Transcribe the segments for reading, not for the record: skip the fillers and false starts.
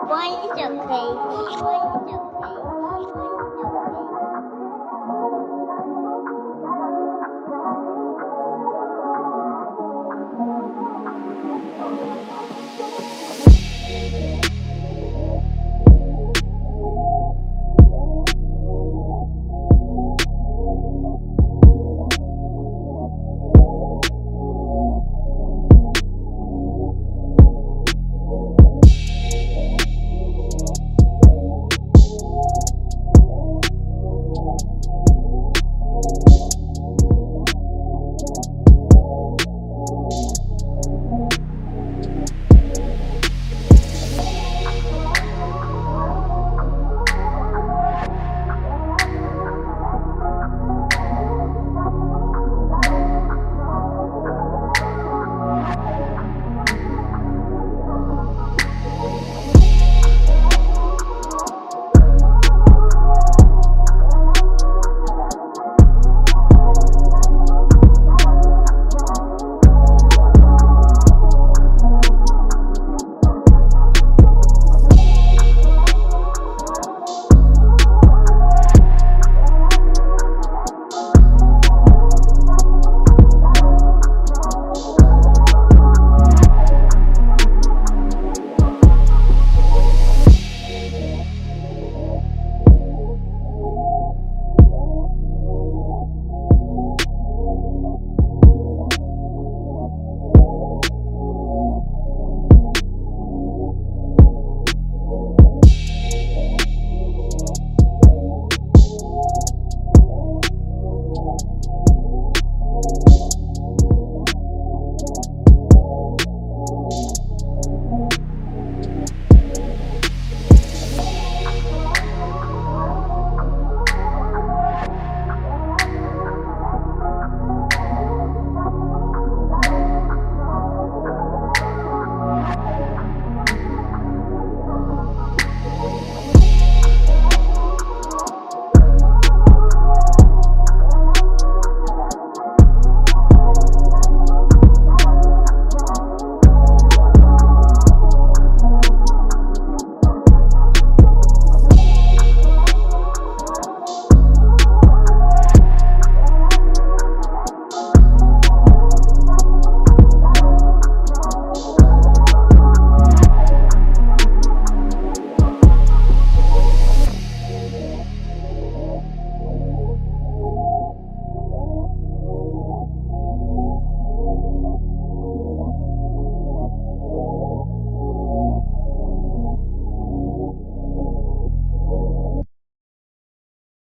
One's okay. One's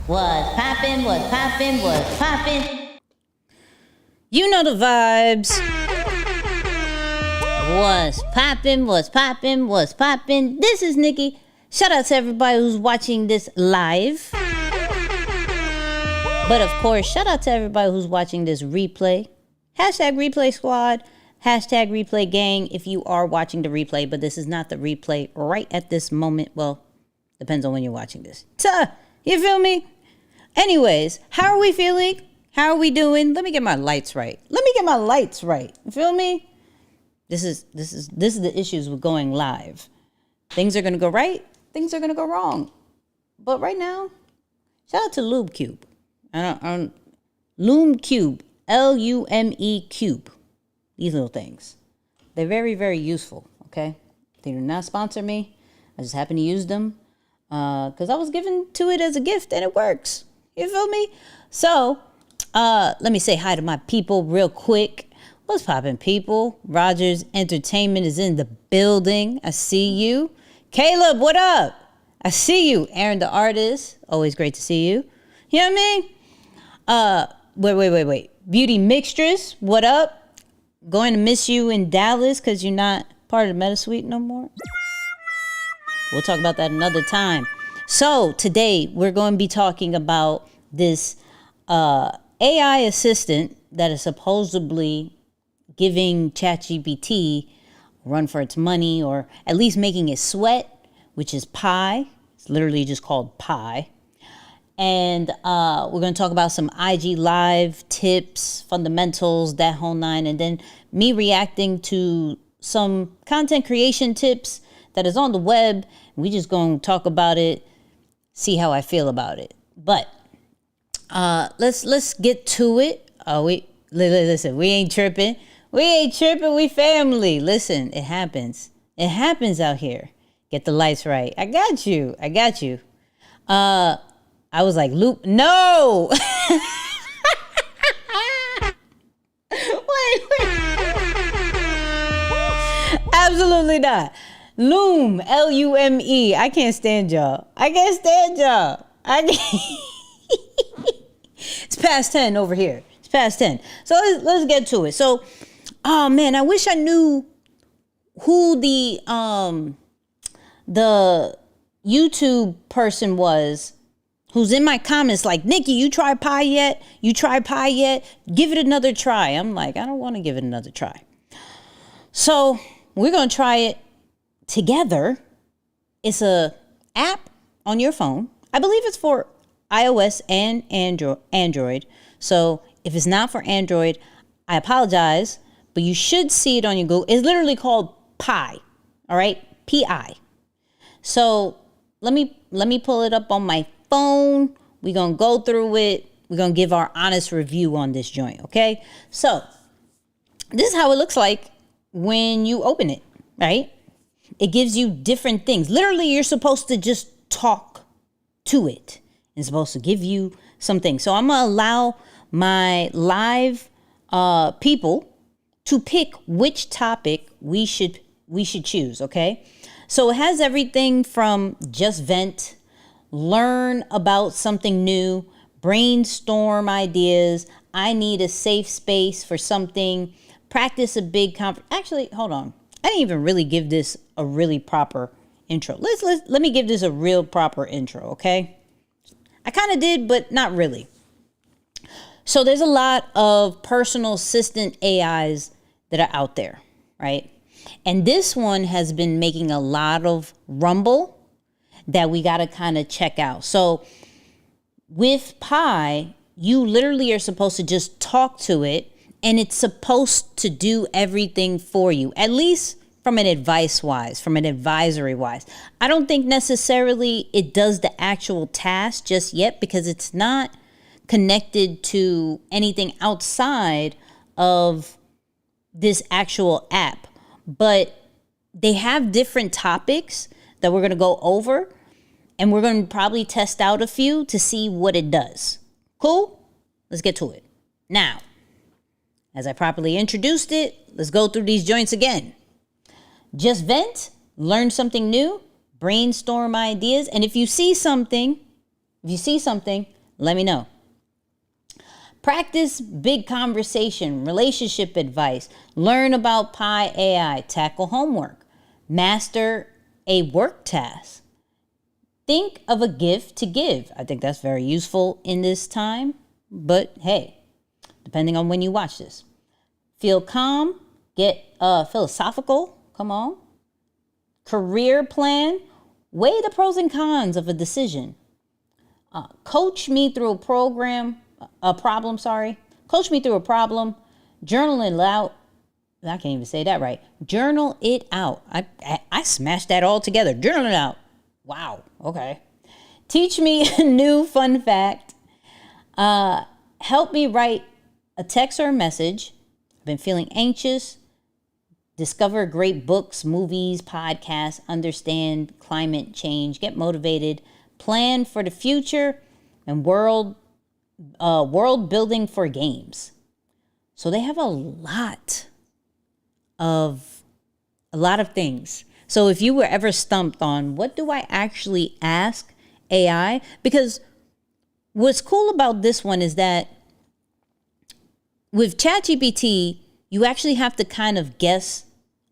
Was poppin', was poppin', was poppin'. You know the vibes. Was poppin', was poppin', was poppin'. This is Nikki. Shout out to everybody who's watching this live. But of course, shout out to everybody who's watching this replay. Hashtag replay squad. Hashtag replay gang if you are watching the replay. But this is not the replay right at this moment. Well, depends on when you're watching this. You feel me? Anyways, how are we feeling? How are we doing? Let me get my lights right. You feel me? This is the issues with going live. Things are gonna go right, things are gonna go wrong. But right now, shout out to Lube Cube. Lume Cube, Lume Cube. These little things. They're very, very useful, okay? They do not sponsor me. I just happen to use them because I was given to it as a gift and it works. You feel me? So, let me say hi to my people real quick. What's poppin', people? Rogers Entertainment is in the building. I see you. Caleb, what up? I see you. Aaron, the artist. Always great to see you. You know what I mean? Wait. Beauty Mixtress, what up? Going to miss you in Dallas because you're not part of the Metasuite no more. We'll talk about that another time. So today we're going to be talking about this AI assistant that is supposedly giving ChatGPT a run for its money, or at least making it sweat, which is Pi. It's literally just called Pi. And we're going to talk about some IG Live tips, fundamentals, that whole nine. And then me reacting to some content creation tips that is on the web. We just going to talk about it, see how I feel about it. But let's get to it. Listen, we ain't tripping. We family. Listen, it happens. It happens out here. Get the lights right. I got you. I was like, Loop, no. wait. Absolutely not. Loom, Lume. I can't stand y'all. It's past 10 over here. It's past 10. So let's get to it. So, oh man, I wish I knew who the YouTube person was who's in my comments like, Nikki, you tried pie yet? Give it another try. I'm like, I don't want to give it another try. So we're going to try it together. It's a app on your phone. I believe it's for iOS and Android. So if it's not for Android, I apologize, but you should see it on your Google. It's literally called Pi. All right, Pi. So let me pull it up on my phone. We're gonna go through it. We're gonna give our honest review on this joint. Okay. So this is how it looks like when you open it. Right. It gives you different things. Literally, you're supposed to just talk to it. It's supposed to give you some things. So I'm gonna allow my live people to pick which topic we should choose. Okay. So it has everything from just vent, learn about something new, brainstorm ideas. I need a safe space for something, practice a big conference. Actually, hold on. I didn't even really give this a really proper intro. Let me give this a real proper intro. Okay. I kind of did, but not really. So there's a lot of personal assistant AIs that are out there, right? And this one has been making a lot of rumble that we got to kind of check out. So with Pi, you literally are supposed to just talk to it and it's supposed to do everything for you, at least from an advisory wise. I don't think necessarily it does the actual task just yet because it's not connected to anything outside of this actual app. But they have different topics that we're going to go over, and we're going to probably test out a few to see what it does. Cool? Let's get to it. Now, as I properly introduced it, let's go through these joints again. Just vent, learn something new, brainstorm ideas, and if you see something, let me know. Practice big conversation, relationship advice, learn about Pi AI, tackle homework, master a work task. Think of a gift to give. I think that's very useful in this time, but hey, depending on when you watch this. Feel calm, get philosophical, come on. Career plan, weigh the pros and cons of a decision. Coach me through a problem. Coach me through a problem. Journal it out. I can't even say that right. Journal it out. I smashed that all together. Journal it out. Wow. Okay. Teach me a new fun fact. Help me write a text or a message. I've been feeling anxious. Discover great books, movies, podcasts. Understand climate change. Get motivated. Plan for the future and world building for games. So they have a lot of things. So if you were ever stumped on what do I actually ask AI, because what's cool about this one is that with ChatGPT, you actually have to kind of guess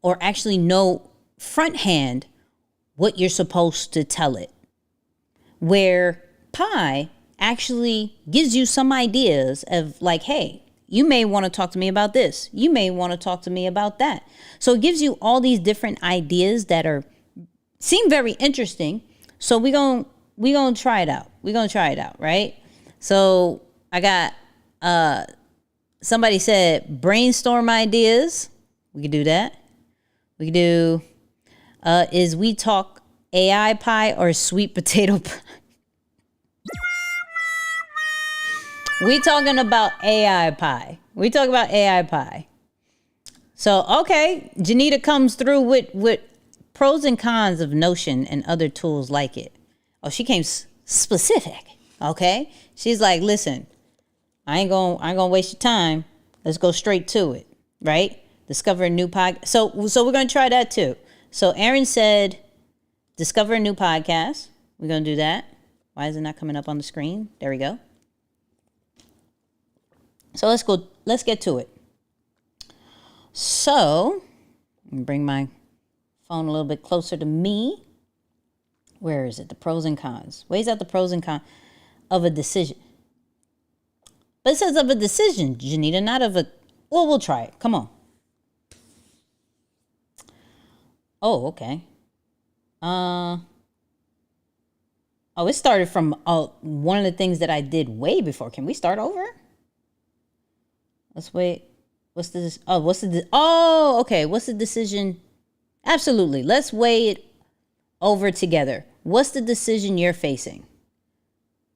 or actually know front hand what you're supposed to tell it. Where Pi actually gives you some ideas of like, hey, you may want to talk to me about this. You may want to talk to me about that. So it gives you all these different ideas that seem very interesting. So we're going to try it out. We're going to try it out, right? So I got somebody said brainstorm ideas. We could do that. We could do is we talk AI pie or sweet potato pie? We talking about AI pie. We talk about AI pie. So, okay, Janita comes through with pros and cons of Notion and other tools like it. Oh, she came specific. Okay, she's like, listen, I ain't gonna waste your time. Let's go straight to it, right? Discover a new podcast. So we're gonna try that too. So Aaron said, discover a new podcast. We're gonna do that. Why is it not coming up on the screen? There we go. So let's go. Let's get to it. So, bring my phone a little bit closer to me. Where is it? The pros and cons. Weighs out the pros and cons of a decision. But it says of a decision, Janita, not of a... Well, we'll try it. Come on. Oh, okay. Oh, it started from one of the things that I did way before. Can we start over? Let's wait. What's this? Oh, okay. What's the decision? Absolutely. Let's weigh it over together. What's the decision you're facing?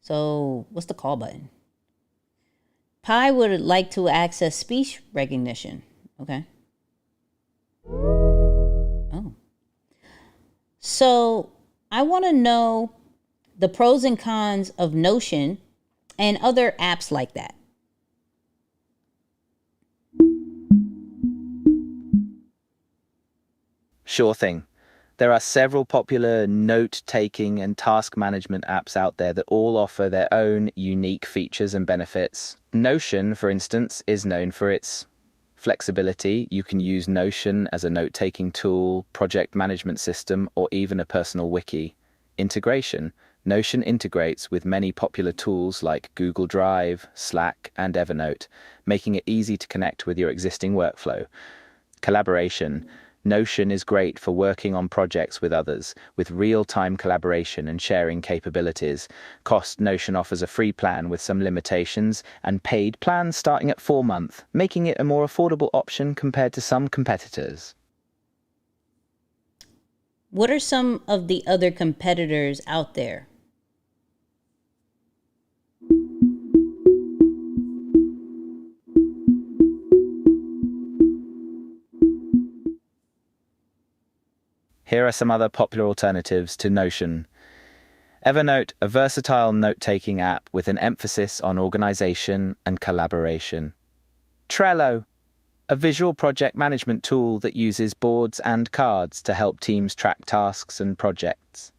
So, what's the call button? Pi would like to access speech recognition. Okay. Oh. So, I want to know the pros and cons of Notion and other apps like that. Sure thing. There are several popular note-taking and task management apps out there that all offer their own unique features and benefits. Notion, for instance, is known for its flexibility. You can use Notion as a note-taking tool, project management system, or even a personal wiki. Integration. Notion integrates with many popular tools like Google Drive, Slack, and Evernote, making it easy to connect with your existing workflow. Collaboration. Notion is great for working on projects with others, with real-time collaboration and sharing capabilities. Notion offers a free plan with some limitations and paid plans starting at 4 months, making it a more affordable option compared to some competitors. What are some of the other competitors out there? Here are some other popular alternatives to Notion. Evernote, a versatile note-taking app with an emphasis on organization and collaboration. Trello, a visual project management tool that uses boards and cards to help teams track tasks and projects.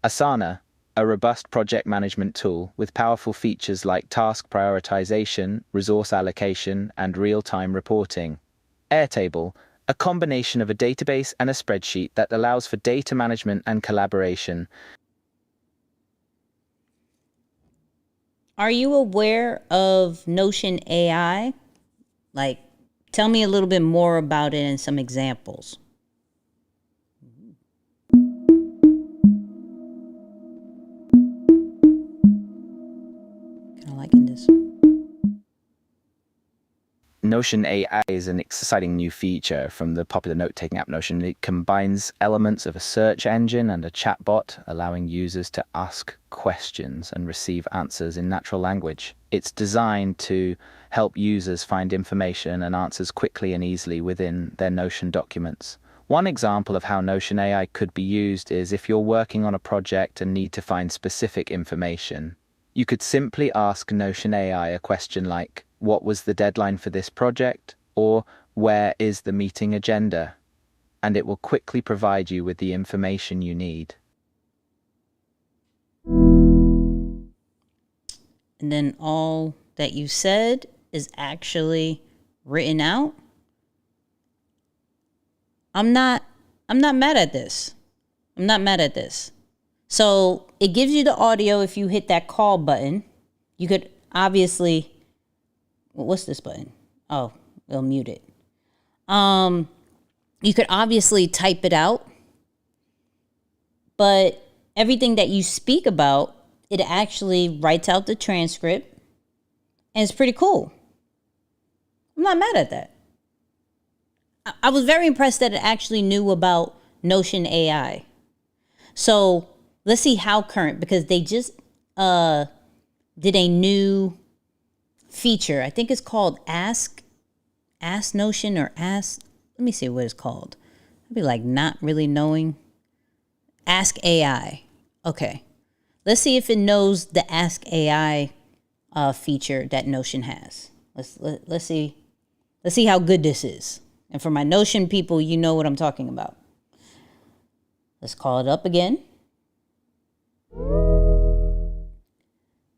Asana, a robust project management tool with powerful features like task prioritization, resource allocation, and real-time reporting. Airtable, a combination of a database and a spreadsheet that allows for data management and collaboration. Are you aware of Notion AI? Like, tell me a little bit more about it and some examples. Kind of liking this. Notion AI is an exciting new feature from the popular note-taking app Notion. It combines elements of a search engine and a chatbot, allowing users to ask questions and receive answers in natural language. It's designed to help users find information and answers quickly and easily within their Notion documents. One example of how Notion AI could be used is if you're working on a project and need to find specific information. You could simply ask Notion AI a question like, "What was the deadline for this project?" or "Where is the meeting agenda?" And it will quickly provide you with the information you need. And then all that you said is actually written out. I'm not mad at this. I'm not mad at this. So it gives you the audio if you hit that call button. You could obviously, what's this button? Oh, it'll mute it. You could obviously type it out, but everything that you speak about, it actually writes out the transcript, and it's pretty cool. I'm not mad at that. I was very impressed that it actually knew about Notion AI. So let's see how current, because they just did a new feature. I think it's called Ask Notion or Ask. Let me see what it's called. I'd be like not really knowing. Ask AI. Okay. Let's see if it knows the Ask AI feature that Notion has. Let's see. Let's see how good this is. And for my Notion people, you know what I'm talking about. Let's call it up again.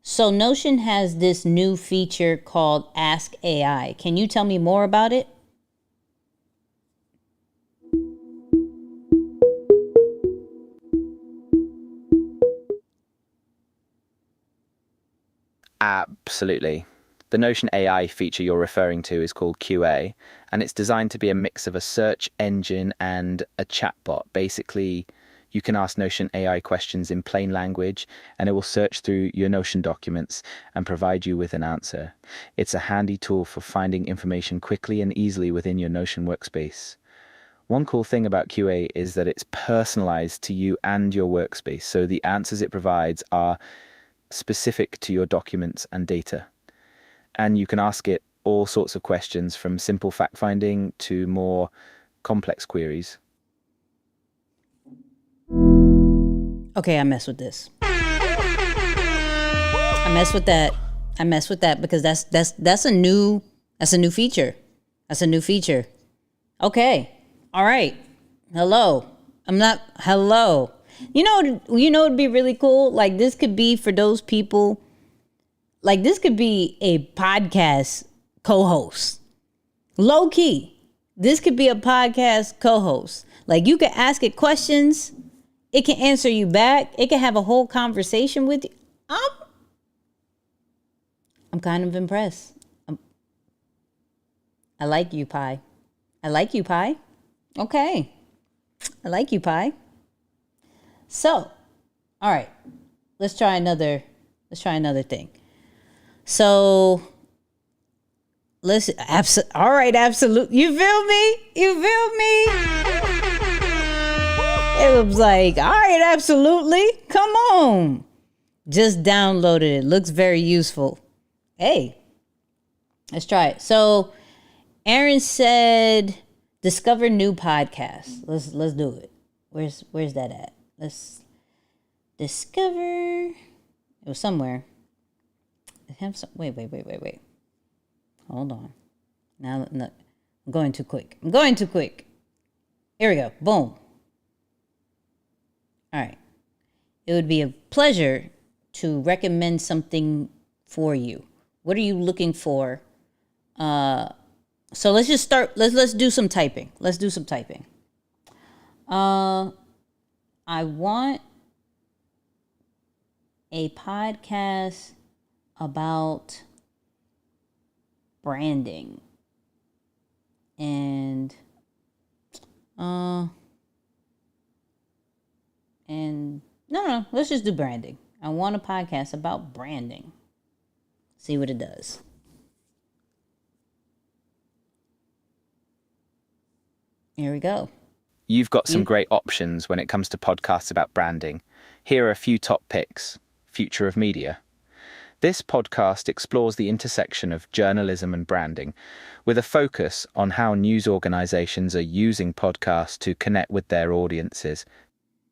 So Notion has this new feature called Ask AI. Can you tell me more about it? Absolutely. The Notion AI feature you're referring to is called QA, and it's designed to be a mix of a search engine and a chatbot. Basically, you can ask Notion AI questions in plain language, and it will search through your Notion documents and provide you with an answer. It's a handy tool for finding information quickly and easily within your Notion workspace. One cool thing about QA is that it's personalized to you and your workspace, so the answers it provides are specific to your documents and data. And you can ask it all sorts of questions, from simple fact-finding to more complex queries. Okay, I mess with this. I mess with that because that's a new feature. That's a new feature. Okay. All right. Hello. Hello. You know it'd be really cool? Like, this could be for those people. Like, this could be a podcast co-host. Low key. This could be a podcast co-host. Like, you can ask it questions. It can answer you back. It can have a whole conversation with you. I'm kind of impressed. I like you, Pi. I like you, Pi. Okay. I like you, Pi. So, all right. Let's try another thing. So, all right, absolutely. You feel me? It was like, all right, absolutely. Come on. Just downloaded it. Looks very useful. Hey, let's try it. So, Aaron said, discover new podcasts. Let's do it. Where's that at? Let's discover. It was somewhere. Wait. Hold on. Now, no, I'm going too quick. Here we go. Boom. All right. It would be a pleasure to recommend something for you. What are you looking for? So let's just start. Let's do some typing. I want a podcast about branding and no, let's just do branding. I want a podcast about branding. See what it does. Here we go. You've got some great options when it comes to podcasts about branding. Here are a few top picks. Future of Media. This podcast explores the intersection of journalism and branding, with a focus on how news organizations are using podcasts to connect with their audiences.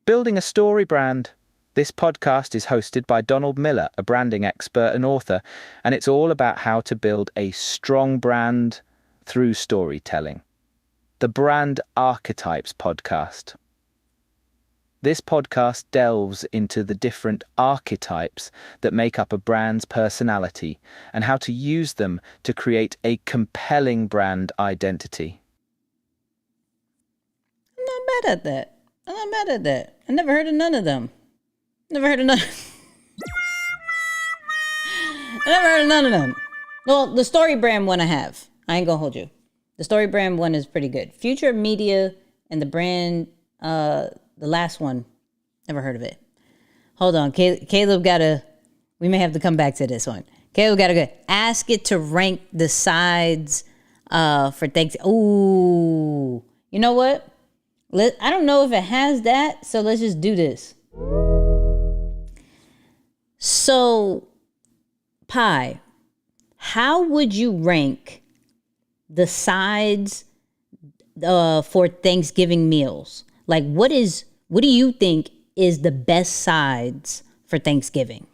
Building a Story Brand. This podcast is hosted by Donald Miller, a branding expert and author, and it's all about how to build a strong brand through storytelling. The Brand Archetypes Podcast. This podcast delves into the different archetypes that make up a brand's personality and how to use them to create a compelling brand identity. I'm not mad at that. I never heard of none of them. I never heard of none of them. Well, the Story Brand one I have. I ain't gonna hold you. The Story Brand one is pretty good. Future of Media and the brand, the last one, never heard of it. Hold on, Caleb we may have to come back to this one. Caleb gotta go. Ask it to rank the sides for things. Ooh, you know what? I don't know if it has that, so let's just do this. So, Pi, how would you rank the sides for Thanksgiving meals? Like, what do you think is the best sides for Thanksgiving?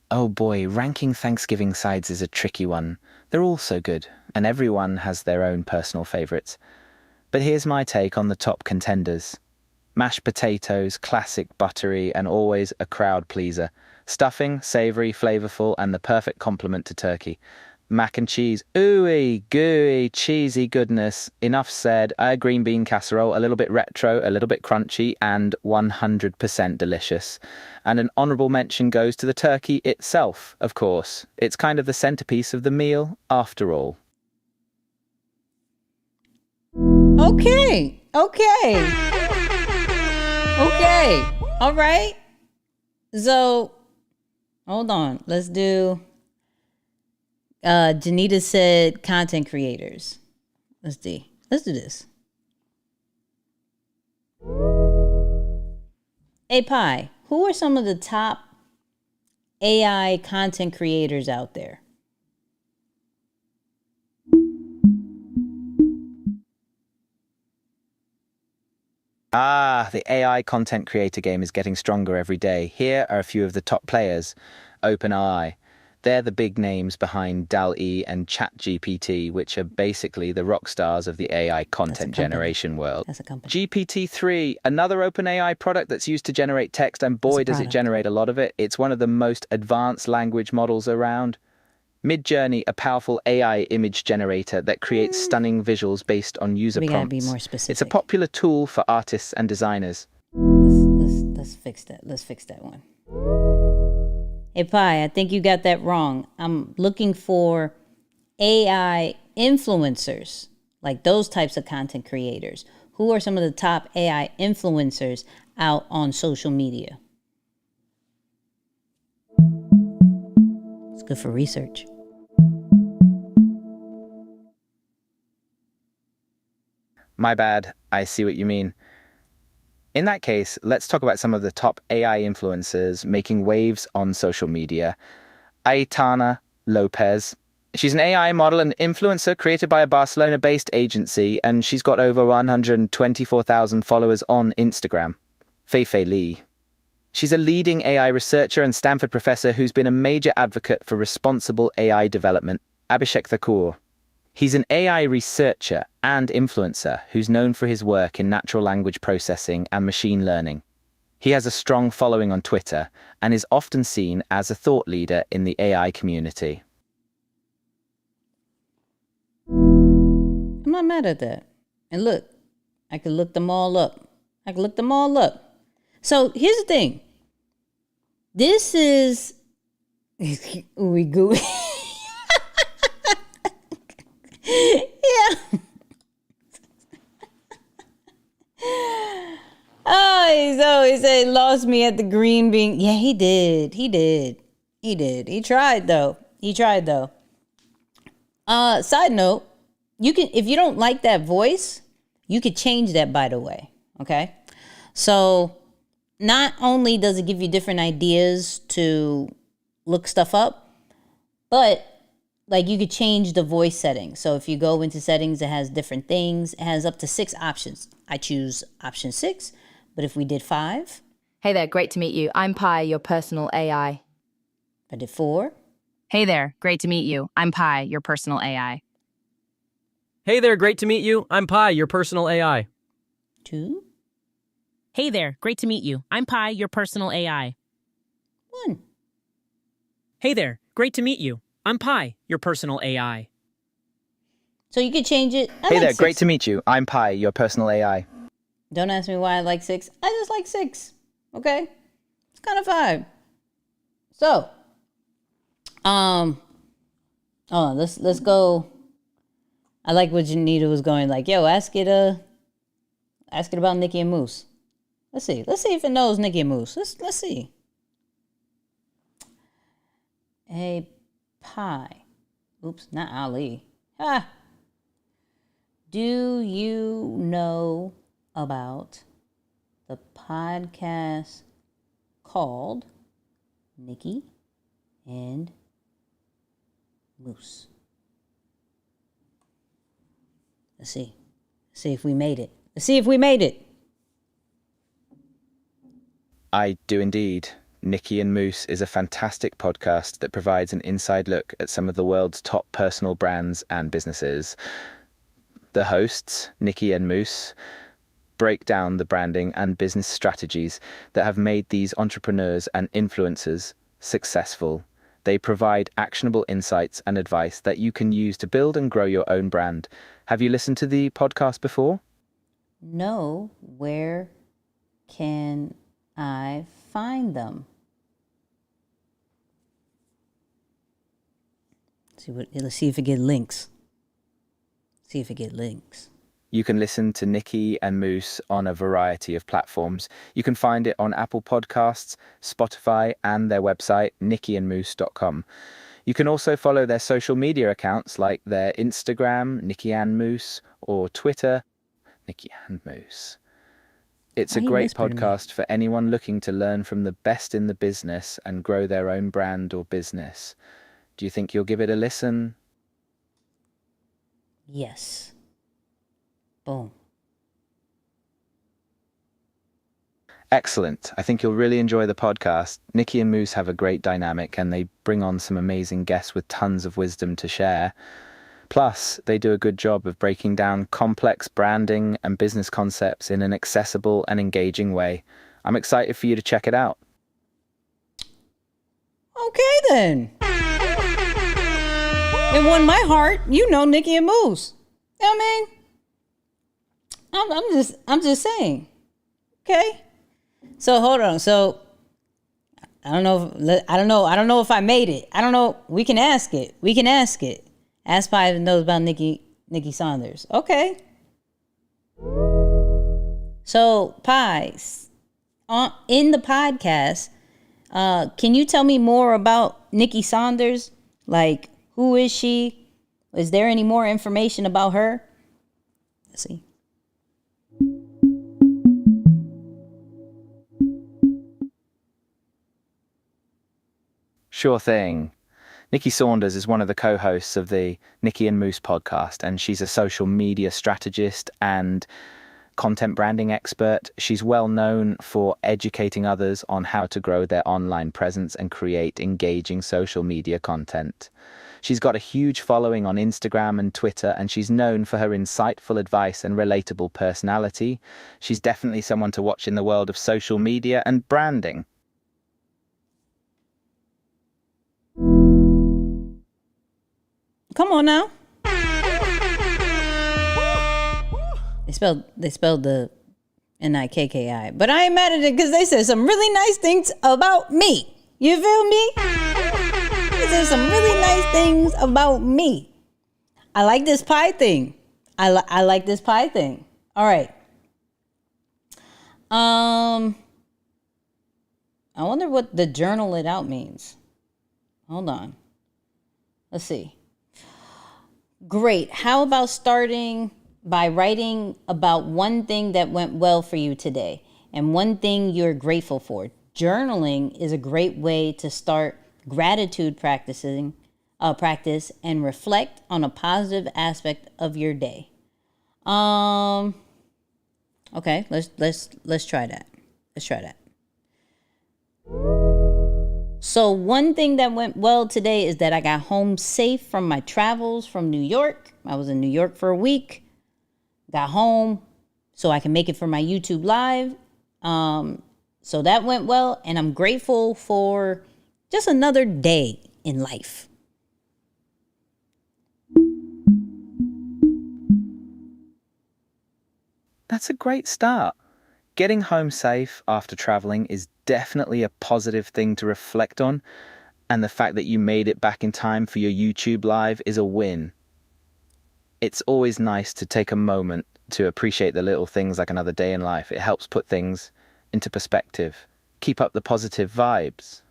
Oh boy, ranking Thanksgiving sides is a tricky one. They're all so good, and everyone has their own personal favourites. But here's my take on the top contenders. Mashed potatoes, classic, buttery, and always a crowd pleaser. Stuffing, savoury, flavourful, and the perfect complement to turkey. Mac and cheese, ooey, gooey, cheesy goodness. Enough said. A green bean casserole, a little bit retro, a little bit crunchy, and 100% delicious. And an honourable mention goes to the turkey itself, of course. It's kind of the centrepiece of the meal, after all. Okay. All right. So, hold on. Let's do... Janita said content creators. Let's do this. Hey, Pi, who are some of the top AI content creators out there? The AI content creator game is getting stronger every day. Here are a few of the top players. OpenAI. They're the big names behind DALL-E and ChatGPT, which are basically the rock stars of the AI content generation world. That's a company. GPT-3, another OpenAI product that's used to generate text, and boy, does it generate a lot of it. It's one of the most advanced language models around. Midjourney, a powerful AI image generator that creates stunning visuals based on user prompts. We gotta be more specific. It's a popular tool for artists and designers. Let's fix that. Let's fix that one. Hey, Pi, I think you got that wrong. I'm looking for AI influencers, like those types of content creators. Who are some of the top AI influencers out on social media? It's good for research. My bad, I see what you mean. In that case, let's talk about some of the top AI influencers making waves on social media. Aitana Lopez. She's an AI model and influencer created by a Barcelona-based agency, and she's got over 124,000 followers on Instagram. Feifei Li. She's a leading AI researcher and Stanford professor who's been a major advocate for responsible AI development. Abhishek Thakur. He's an AI researcher and influencer who's known for his work in natural language processing and machine learning. He has a strong following on Twitter and is often seen as a thought leader in the AI community. I'm not mad at that. And look, I could look them all up. So here's the thing. This is ooey gooey. Yeah. Oh, he said lost me at the green bean. Yeah, he did. He tried though. Side note, you can, if you don't like that voice, you could change that, by the way. Okay. So not only does it give you different ideas to look stuff up, but like you could change the voice settings. So if you go into settings, it has different things. It has up to 6 options. I choose option 6, but if we did 5. Hey there, great to meet you. I'm Pi, your personal AI. If I did 4. Hey there, great to meet you. I'm Pi, your personal AI. Hey there, great to meet you. I'm Pi, your personal AI. 2. Hey there, great to meet you. I'm Pi, your personal AI. 1. Hey there, great to meet you. I'm Pi, your personal AI. So you could change it. Hey there, great to meet you. I'm Pi, your personal AI. Don't ask me why I like 6. I just like 6. Okay? It's kind of vibe. So, let's go. I like what Janita was going like, yo, ask it about Nikki and Moose. Let's see if it knows Nikki and Moose. Let's see. Hey, Pi, Oops, not Ali. Ah. Do you know about the podcast called Nikki and Moose? Let's see. See if we made it. Let's see if we made it. I do indeed. Nikki and Moose is a fantastic podcast that provides an inside look at some of the world's top personal brands and businesses. The hosts, Nikki and Moose, break down the branding and business strategies that have made these entrepreneurs and influencers successful. They provide actionable insights and advice that you can use to build and grow your own brand. Have you listened to the podcast before? No, where can I find them? Let's see if it get links. See if it get links. You can listen to Nikki and Moose on a variety of platforms. You can find it on Apple Podcasts, Spotify, and their website, nickyandmoose.com. You can also follow their social media accounts like their Instagram, Nikki and Moose, or Twitter, Nikki and Moose. It's a great podcast for anyone looking to learn from the best in the business and grow their own brand or business. Do you think you'll give it a listen? Yes. Boom. Excellent. I think you'll really enjoy the podcast. Nikki and Moose have a great dynamic and they bring on some amazing guests with tons of wisdom to share. Plus, they do a good job of breaking down complex branding and business concepts in an accessible and engaging way. I'm excited for you to check it out. Okay then. It won my heart. You know Nikki and Moose. You know what I mean? I'm just saying. Okay. So hold on. So I don't know if I made it. I don't know. We can ask it. Ask Pi if it knows about Nicky Saunders. Okay. So Pi, in the podcast, can you tell me more about Nicky Saunders? Like, who is she? Is there any more information about her? Let's see. Sure thing. Nicky Saunders is one of the co-hosts of the Nikki and Moose podcast, and she's a social media strategist and content branding expert. She's well known for educating others on how to grow their online presence and create engaging social media content. She's got a huge following on Instagram and Twitter, and she's known for her insightful advice and relatable personality. She's definitely someone to watch in the world of social media and branding. Come on now. They spelled the Nikki, but I ain't mad at it because they said some really nice things about me. You feel me? They said some really nice things about me. I like this pie thing. I like this pie thing. All right. I wonder what the journal it out means. Hold on. Let's see. Great. How about starting by writing about one thing that went well for you today and one thing you're grateful for? Journaling is a great way to start gratitude practice and reflect on a positive aspect of your day. Okay, let's try that. So one thing that went well today is that I got home safe from my travels from New York. I was in New York for a week. Got home so I can make it for my YouTube live. So that went well, and I'm grateful for just another day in life. That's a great start. Getting home safe after traveling is definitely a positive thing to reflect on, and the fact that you made it back in time for your YouTube live is a win. It's always nice to take a moment to appreciate the little things like another day in life. It helps put things into perspective. Keep up the positive vibes.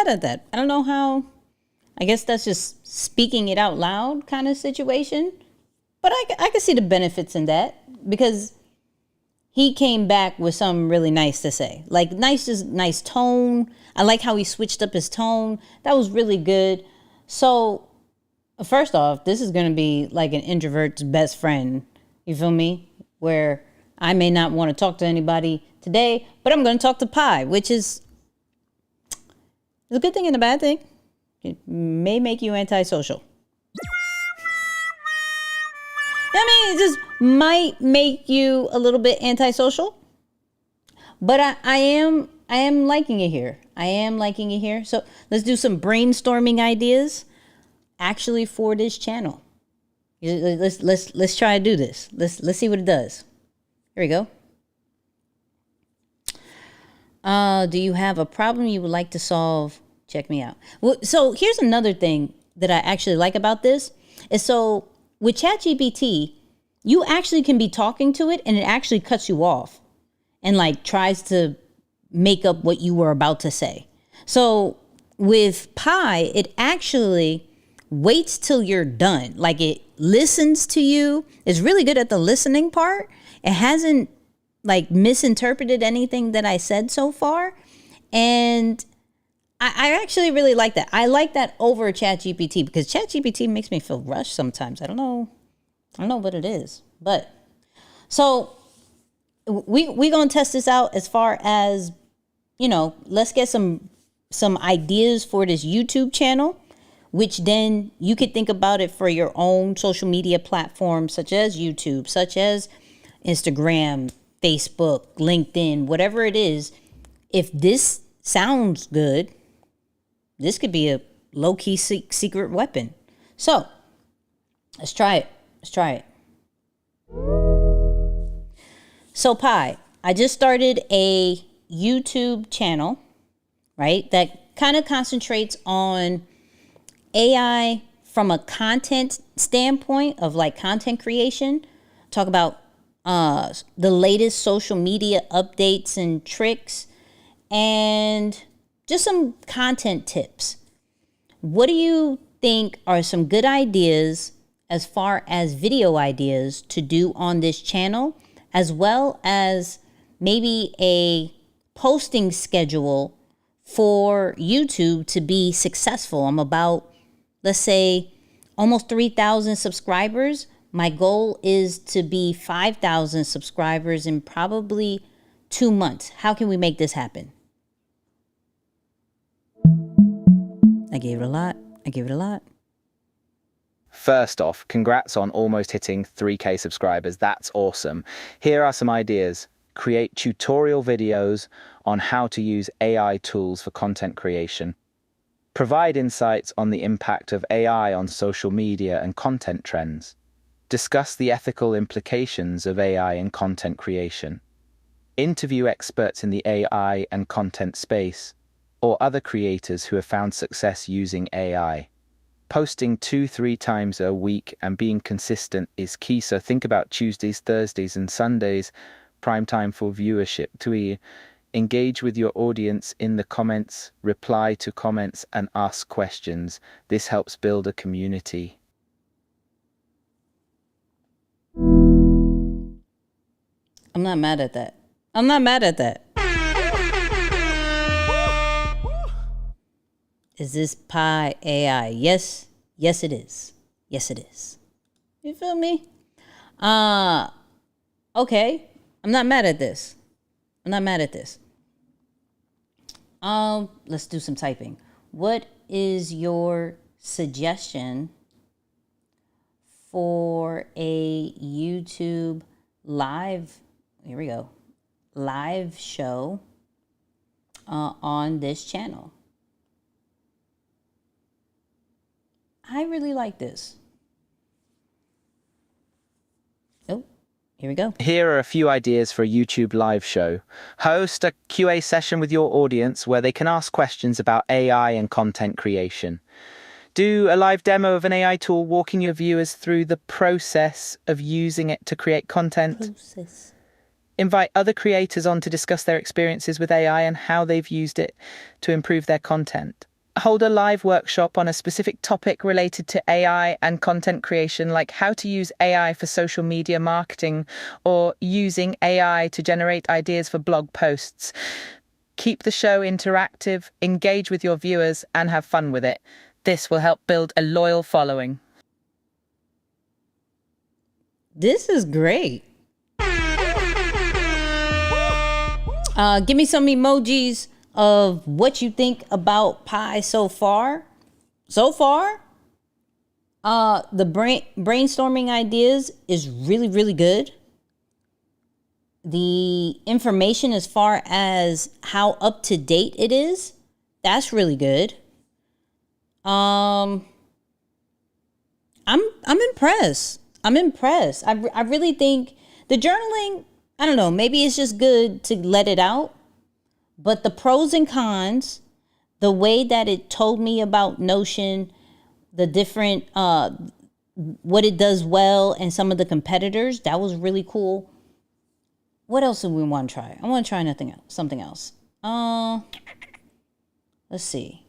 mad at that. I don't know how. I guess that's just speaking it out loud kind of situation. But I can see the benefits in that because he came back with something really nice to say. Like nice tone. I like how he switched up his tone. That was really good. So first off, this is going to be like an introvert's best friend. You feel me? Where I may not want to talk to anybody today, but I'm going to talk to Pi, which is a good thing and a bad thing. It may make you antisocial. I mean, it just might make you a little bit antisocial. But I am liking it here. I am liking it here. So let's do some brainstorming ideas actually for this channel. Let's try to do this. Let's see what it does. Here we go. Do you have a problem you would like to solve? Check me out. Well, so here's another thing that I actually like about this is so with ChatGPT, you actually can be talking to it and it actually cuts you off and like tries to make up what you were about to say. So with Pi, it actually waits till you're done. Like it listens to you. It's really good at the listening part. It hasn't like misinterpreted anything that I said so far. And I actually really like that. I like that over ChatGPT because ChatGPT makes me feel rushed sometimes. I don't know what it is. But so we gonna test this out as far as, you know, let's get some ideas for this YouTube channel, which then you could think about it for your own social media platforms such as YouTube, such as Instagram, Facebook, LinkedIn, whatever it is. If this sounds good, this could be a low-key secret weapon. So let's try it. So Pi, I just started a YouTube channel, right? That kind of concentrates on AI from a content standpoint of like content creation. Talk about the latest social media updates and tricks and just some content tips. What do you think are some good ideas as far as video ideas to do on this channel, as well as maybe a posting schedule for YouTube to be successful? I'm about, let's say, almost 3,000 subscribers. My goal is to be 5,000 subscribers in probably 2 months. How can we make this happen? I gave it a lot. First off, congrats on almost hitting 3K subscribers. That's awesome. Here are some ideas. Create tutorial videos on how to use AI tools for content creation. Provide insights on the impact of AI on social media and content trends. Discuss the ethical implications of AI in content creation. Interview experts in the AI and content space, or other creators who have found success using AI. Posting 2-3 times a week and being consistent is key, so think about Tuesdays, Thursdays, and Sundays, prime time for viewership. 2. Engage with your audience in the comments, reply to comments, and ask questions. This helps build a community. I'm not mad at that. Is this Pi AI? Yes, it is. You feel me? Okay. I'm not mad at this. Let's do some typing. What is your suggestion for a YouTube live show on this channel? I really like this. Oh, here we go. Here are a few ideas for a YouTube live show. Host a QA session with your audience where they can ask questions about AI and content creation. Do a live demo of an AI tool walking your viewers through the process of using it to create content. Invite other creators on to discuss their experiences with AI and how they've used it to improve their content. hold a live workshop on a specific topic related to AI and content creation, like how to use AI for social media marketing or using AI to generate ideas for blog posts. Keep the show interactive, engage with your viewers, and have fun with it. This will help build a loyal following. This is great. Give me some emojis of what you think about Pi so far. The brainstorming ideas is really, really good. The information as far as how up to date it is, that's really good. I'm impressed. I really think the journaling, I don't know, maybe it's just good to let it out. But the pros and cons, the way that it told me about Notion, the different, what it does well, and some of the competitors, that was really cool. What else do we want to try? I want to try something else. Let's see.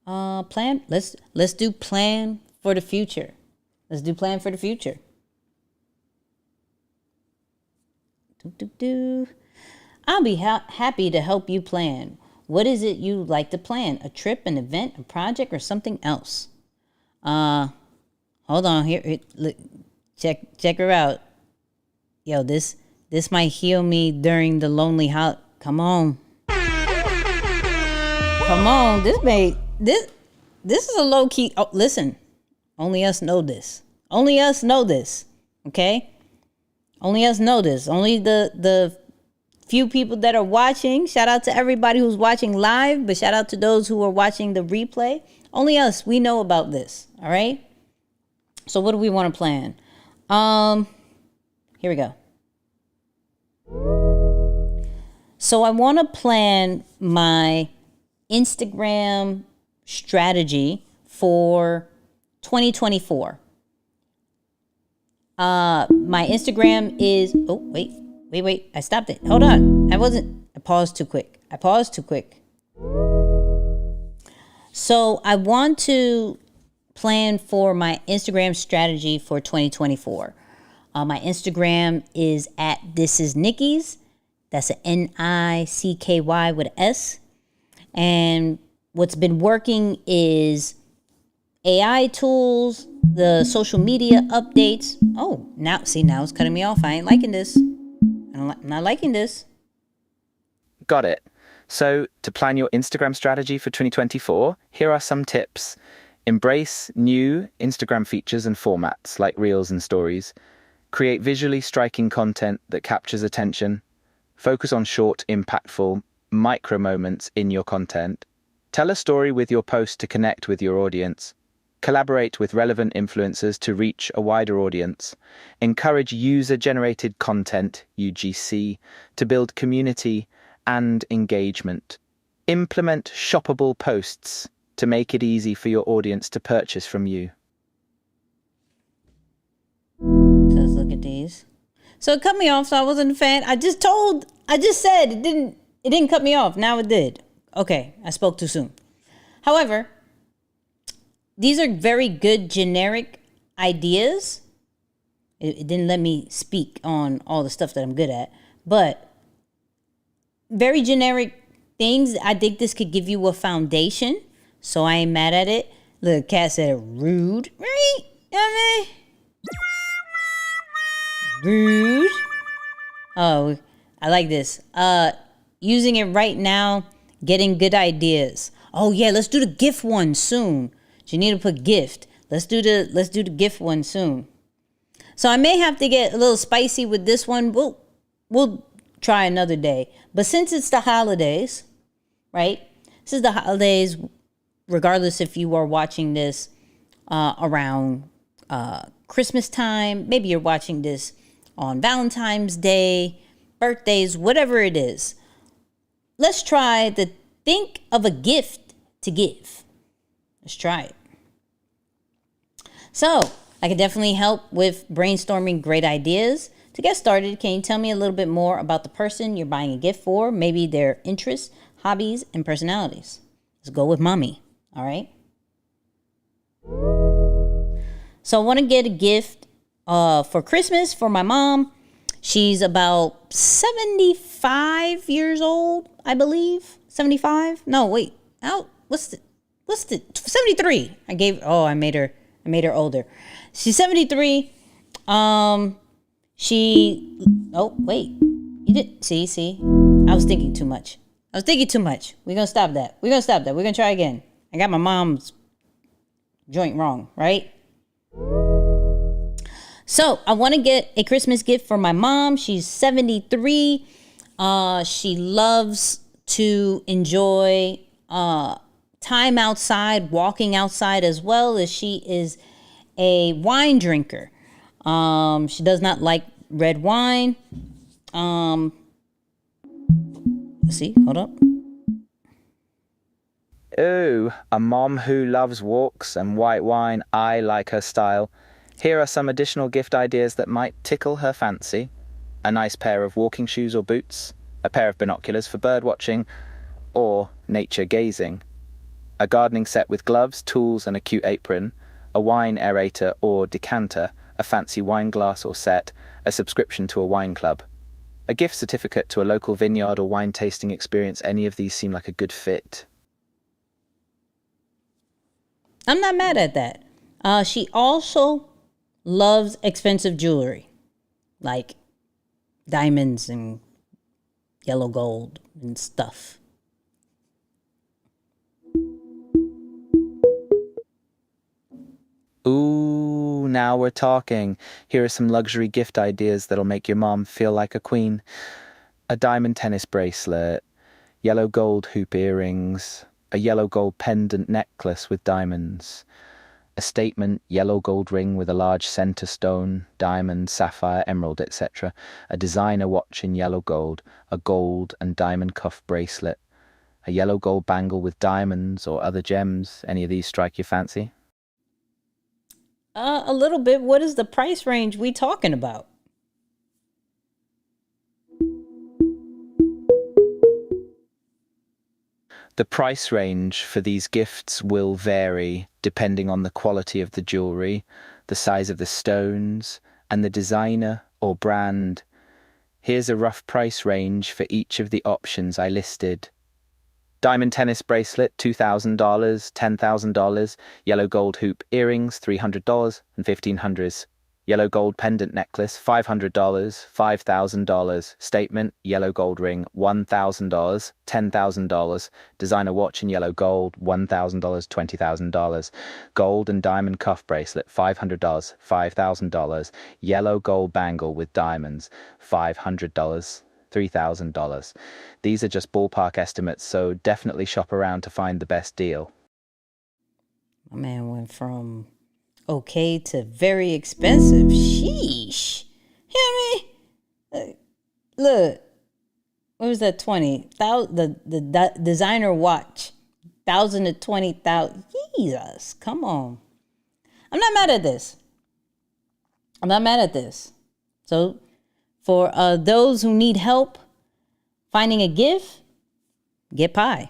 Plan. Let's do plan for the future. I'll be happy to help you plan. What is it you like to plan? A trip, an event, a project, or something else? Hold on here. Look, check her out. Yo, this might heal me during the lonely Come on. This is a low key. Oh, listen. Only us know this. Okay? Only us know this. Only the few people that are watching. Shout out to everybody who's watching live, but shout out to those who are watching the replay. Only us, we know about this. All right? So what do we want to plan? Here we go. So I want to plan my Instagram strategy for 2024. My Instagram is, wait, I stopped it. Hold on. I paused too quick. So I want to plan for my Instagram strategy for 2024. My Instagram is at This Is Nicky's. That's a Nicky with an S. And what's been working is AI tools, the social media updates. Oh, now it's cutting me off. I ain't liking this. I'm not liking this. Got it. So to plan your Instagram strategy for 2024, here are some tips. Embrace new Instagram features and formats like Reels and Stories. Create visually striking content that captures attention. Focus on short, impactful, micro moments in your content. Tell a story with your post to connect with your audience. Collaborate with relevant influencers to reach a wider audience. Encourage user-generated content, UGC, to build community and engagement. Implement shoppable posts to make it easy for your audience to purchase from you. Let's look at these. So it cut me off, so I wasn't a fan. I just said it didn't cut me off. Now it did. Okay, I spoke too soon. However, these are very good generic ideas. It didn't let me speak on all the stuff that I'm good at, but very generic things. I think this could give you a foundation, so I ain't mad at it. Look, Cat said rude. Right? You know what I mean? Rude. Oh, I like this. Using it right now, getting good ideas. Oh yeah, let's do the gift one soon. You need to put gift. Let's do the gift one soon. So I may have to get a little spicy with this one. We'll try another day. But since it's the holidays, right? This is the holidays, regardless if you are watching this around Christmas time. Maybe you're watching this on Valentine's Day, birthdays, whatever it is. Let's try to think of a gift to give. Let's try it. So I can definitely help with brainstorming great ideas. To get started, can you tell me a little bit more about the person you're buying a gift for? Maybe their interests, hobbies, and personalities. Let's go with mommy. All right. So I want to get a gift for Christmas for my mom. She's about 75 years old, I believe. 75? No, wait. What's the 73? I made her older. She's 73. Oh wait. You did see. I was thinking too much. We're gonna stop that. We're gonna try again. I got my mom's joint wrong, right? So I want to get a Christmas gift for my mom. She's 73. She loves to enjoy time outside, walking outside, as well as she is a wine drinker. She does not like red wine. See, hold up. Ooh, a mom who loves walks and white wine. I like her style. Here are some additional gift ideas that might tickle her fancy. A nice pair of walking shoes or boots, a pair of binoculars for bird watching or nature gazing, a gardening set with gloves, tools and a cute apron, a wine aerator or decanter, a fancy wine glass or set, a subscription to a wine club, a gift certificate to a local vineyard or wine tasting experience. Any of these seem like a good fit. I'm not mad at that. She also loves expensive jewelry, like diamonds and yellow gold and stuff. Ooh, now we're talking. Here are some luxury gift ideas that'll make your mom feel like a queen. A diamond tennis bracelet, yellow gold hoop earrings, a yellow gold pendant necklace with diamonds, a statement yellow gold ring with a large center stone, diamond, sapphire, emerald, etc., a designer watch in yellow gold, a gold and diamond cuff bracelet, a yellow gold bangle with diamonds or other gems. Any of these strike your fancy? A little bit. What is the price range we talking about? The price range for these gifts will vary depending on the quality of the jewelry, the size of the stones, and the designer or brand. Here's a rough price range for each of the options I listed. Diamond tennis bracelet, $2,000, $10,000. Yellow gold hoop earrings, $300 and $1,500. Yellow gold pendant necklace, $500, $5,000. Statement, yellow gold ring, $1,000, $10,000. Designer watch in yellow gold, $1,000, $20,000. Gold and diamond cuff bracelet, $500, $5,000. Yellow gold bangle with diamonds, $500. $3,000. These are just ballpark estimates, so definitely shop around to find the best deal. My man went from okay to very expensive. Sheesh. You know what I mean? Look, what was that? 20,000. The designer watch, 1,000 to 20,000. Jesus, come on. I'm not mad at this. So, for those who need help finding a gift, get Pi.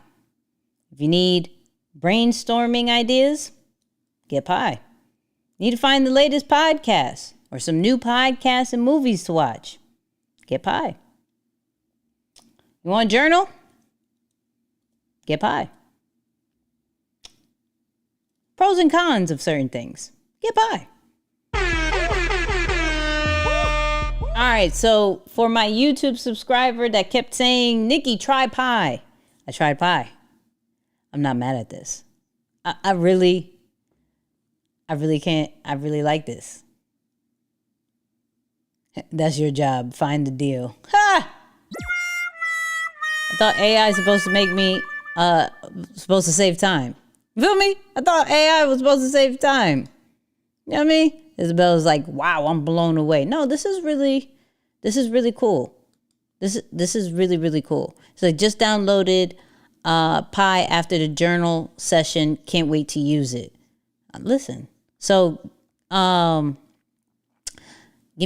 If you need brainstorming ideas, get Pi. Need to find the latest podcast or some new podcasts and movies to watch, get Pi. You want a journal? Get Pi. Pros and cons of certain things, get Pi. All right, so for my YouTube subscriber that kept saying, Nikki, try Pi. I tried Pi. I'm not mad at this. I really can't. I really like this. That's your job. Find the deal. Ha! I thought AI is supposed to make me, supposed to save time. You feel me? I thought AI was supposed to save time. You know what I mean? Isabel was like, wow, I'm blown away. No, this is really cool. This is really, really cool. So I just downloaded Pi after the journal session. Can't wait to use it. Listen. So give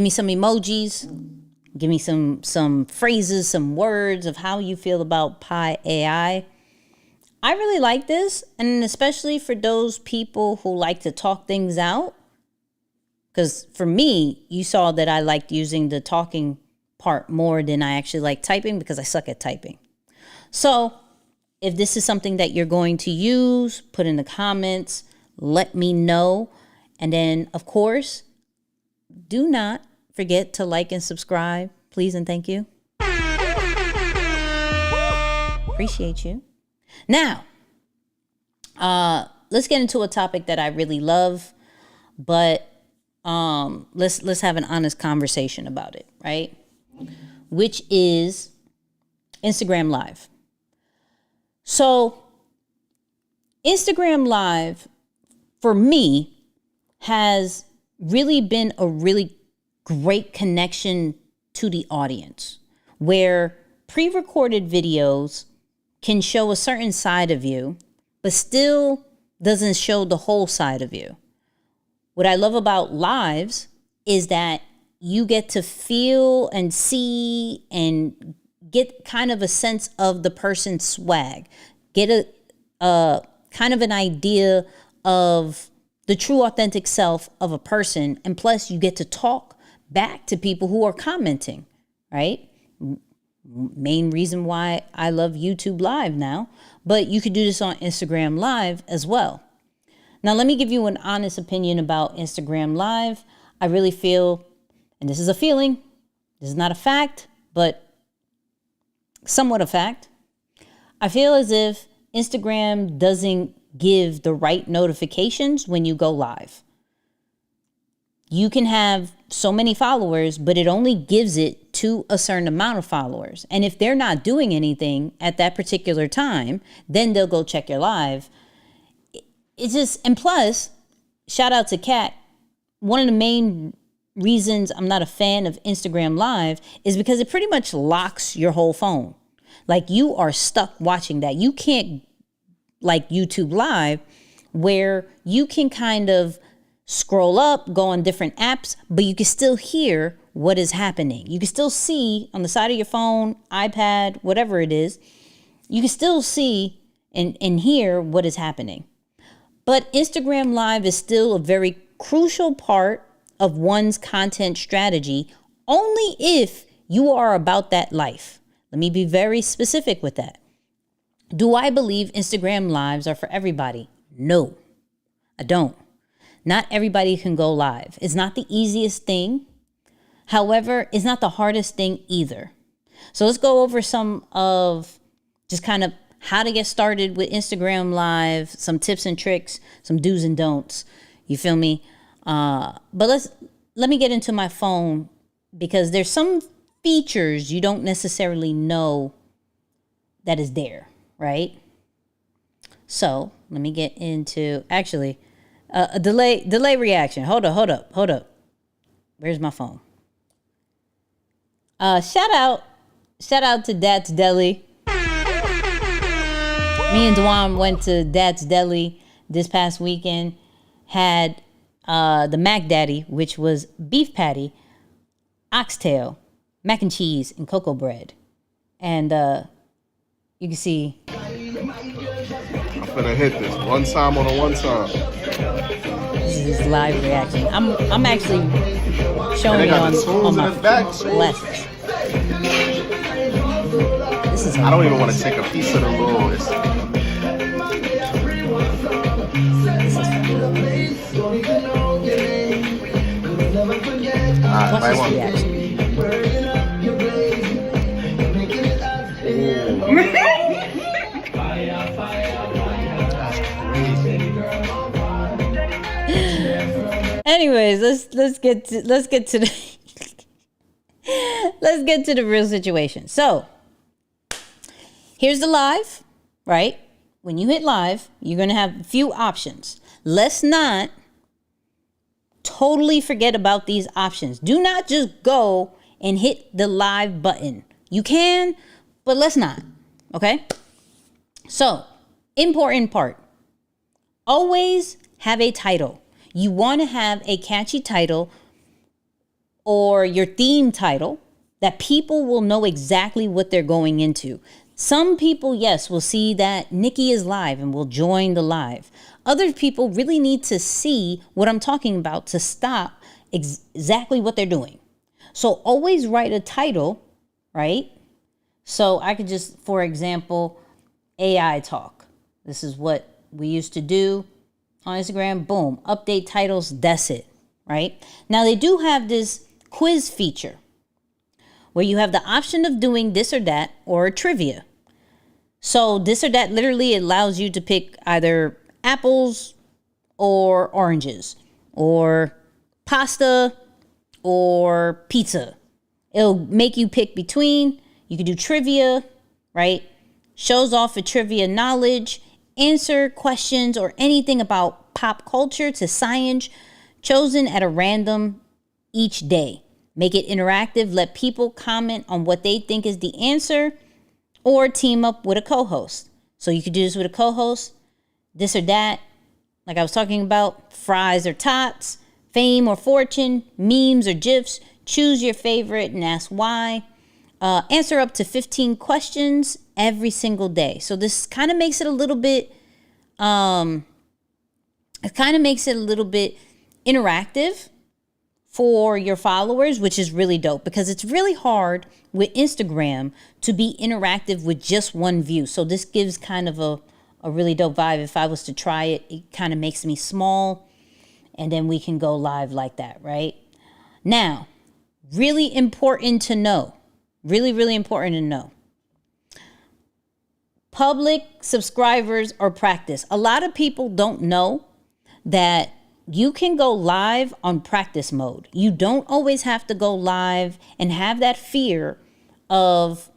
me some emojis. Give me some phrases, some words of how you feel about Pi AI. I really like this, and especially for those people who like to talk things out. Because for me, you saw that I liked using the talking part more than I actually like typing because I suck at typing. So if this is something that you're going to use, put in the comments, let me know. And then, of course, do not forget to like and subscribe, please and thank you. Appreciate you. Now, let's get into a topic that I really love, but let's have an honest conversation about it, right? Which is Instagram Live. So, Instagram Live, for me, has really been a really great connection to the audience, where pre-recorded videos can show a certain side of you, but still doesn't show the whole side of you. What I love about lives is that you get to feel and see and get kind of a sense of the person's swag, get a kind of an idea of the true authentic self of a person. And plus you get to talk back to people who are commenting, right? Main reason why I love YouTube Live now, but you could do this on Instagram Live as well. Now, let me give you an honest opinion about Instagram Live. I really feel, and this is a feeling, this is not a fact, but somewhat a fact. I feel as if Instagram doesn't give the right notifications when you go live. You can have so many followers, but it only gives it to a certain amount of followers. And if they're not doing anything at that particular time, then they'll go check your live. It's just, and plus, shout out to Kat. One of the main reasons I'm not a fan of Instagram Live is because it pretty much locks your whole phone. Like, you are stuck watching that. You can't, like YouTube Live, where you can kind of scroll up, go on different apps, but you can still hear what is happening. You can still see on the side of your phone, iPad, whatever it is, you can still see and hear what is happening. But Instagram Live is still a very crucial part of one's content strategy, only if you are about that life. Let me be very specific with that. Do I believe Instagram Lives are for everybody? No, I don't. Not everybody can go live. It's not the easiest thing. However, it's not the hardest thing either. So let's go over some of just kind of how to get started with Instagram Live, some tips and tricks, some do's and don'ts. You feel me? But let me get into my phone, because there's some features you don't necessarily know that is there, right? So let me get into, actually, a delay reaction. Hold up. Where's my phone? Shout out to Dad's Deli. Me and Dwan went to Dad's Deli this past weekend. Had the Mac Daddy, which was beef patty, oxtail, mac and cheese, and cocoa bread. And you can see. I'm gonna hit this one time on a one time. This is his live reaction. I'm actually showing you on my glasses. This is. I don't even want to take a piece of the roll. Watch this reaction. Anyways, let's get to the let's get to the real situation. So here's the live, right? When you hit live, you're gonna have a few options. Let's not totally forget about these options. Do not just go and hit the live button. You can, but let's not. Okay? So, important part. Always have a title. You want to have a catchy title or your theme title that people will know exactly what they're going into. Some people, yes, will see that Nikki is live and will join the live. Other people really need to see what I'm talking about to stop exactly what they're doing. So always write a title, right? So I could just, for example, AI talk. This is what we used to do on Instagram. Boom, update titles, that's it, right? Now they do have this quiz feature where you have the option of doing this or that or trivia. So this or that literally allows you to pick either apples or oranges or pasta or pizza. It'll make you pick between. You can do trivia, right? Shows off a trivia knowledge, answer questions or anything about pop culture to science, chosen at a random each day. Make it interactive. Let people comment on what they think is the answer or team up with a co-host. So you could do this with a co-host, this or that. Like I was talking about, fries or tots, fame or fortune, memes or GIFs. Choose your favorite and ask why. Answer up to 15 questions every single day. So this kind of makes it a little bit, interactive for your followers, which is really dope because it's really hard with Instagram to be interactive with just one view. So this gives kind of a really dope vibe. If I was to try it, it kind of makes me small and then we can go live like that, right? Now, really important to know, really important to know. Public subscribers or practice. A lot of people don't know that you can go live on practice mode. You don't always have to go live and have that fear of,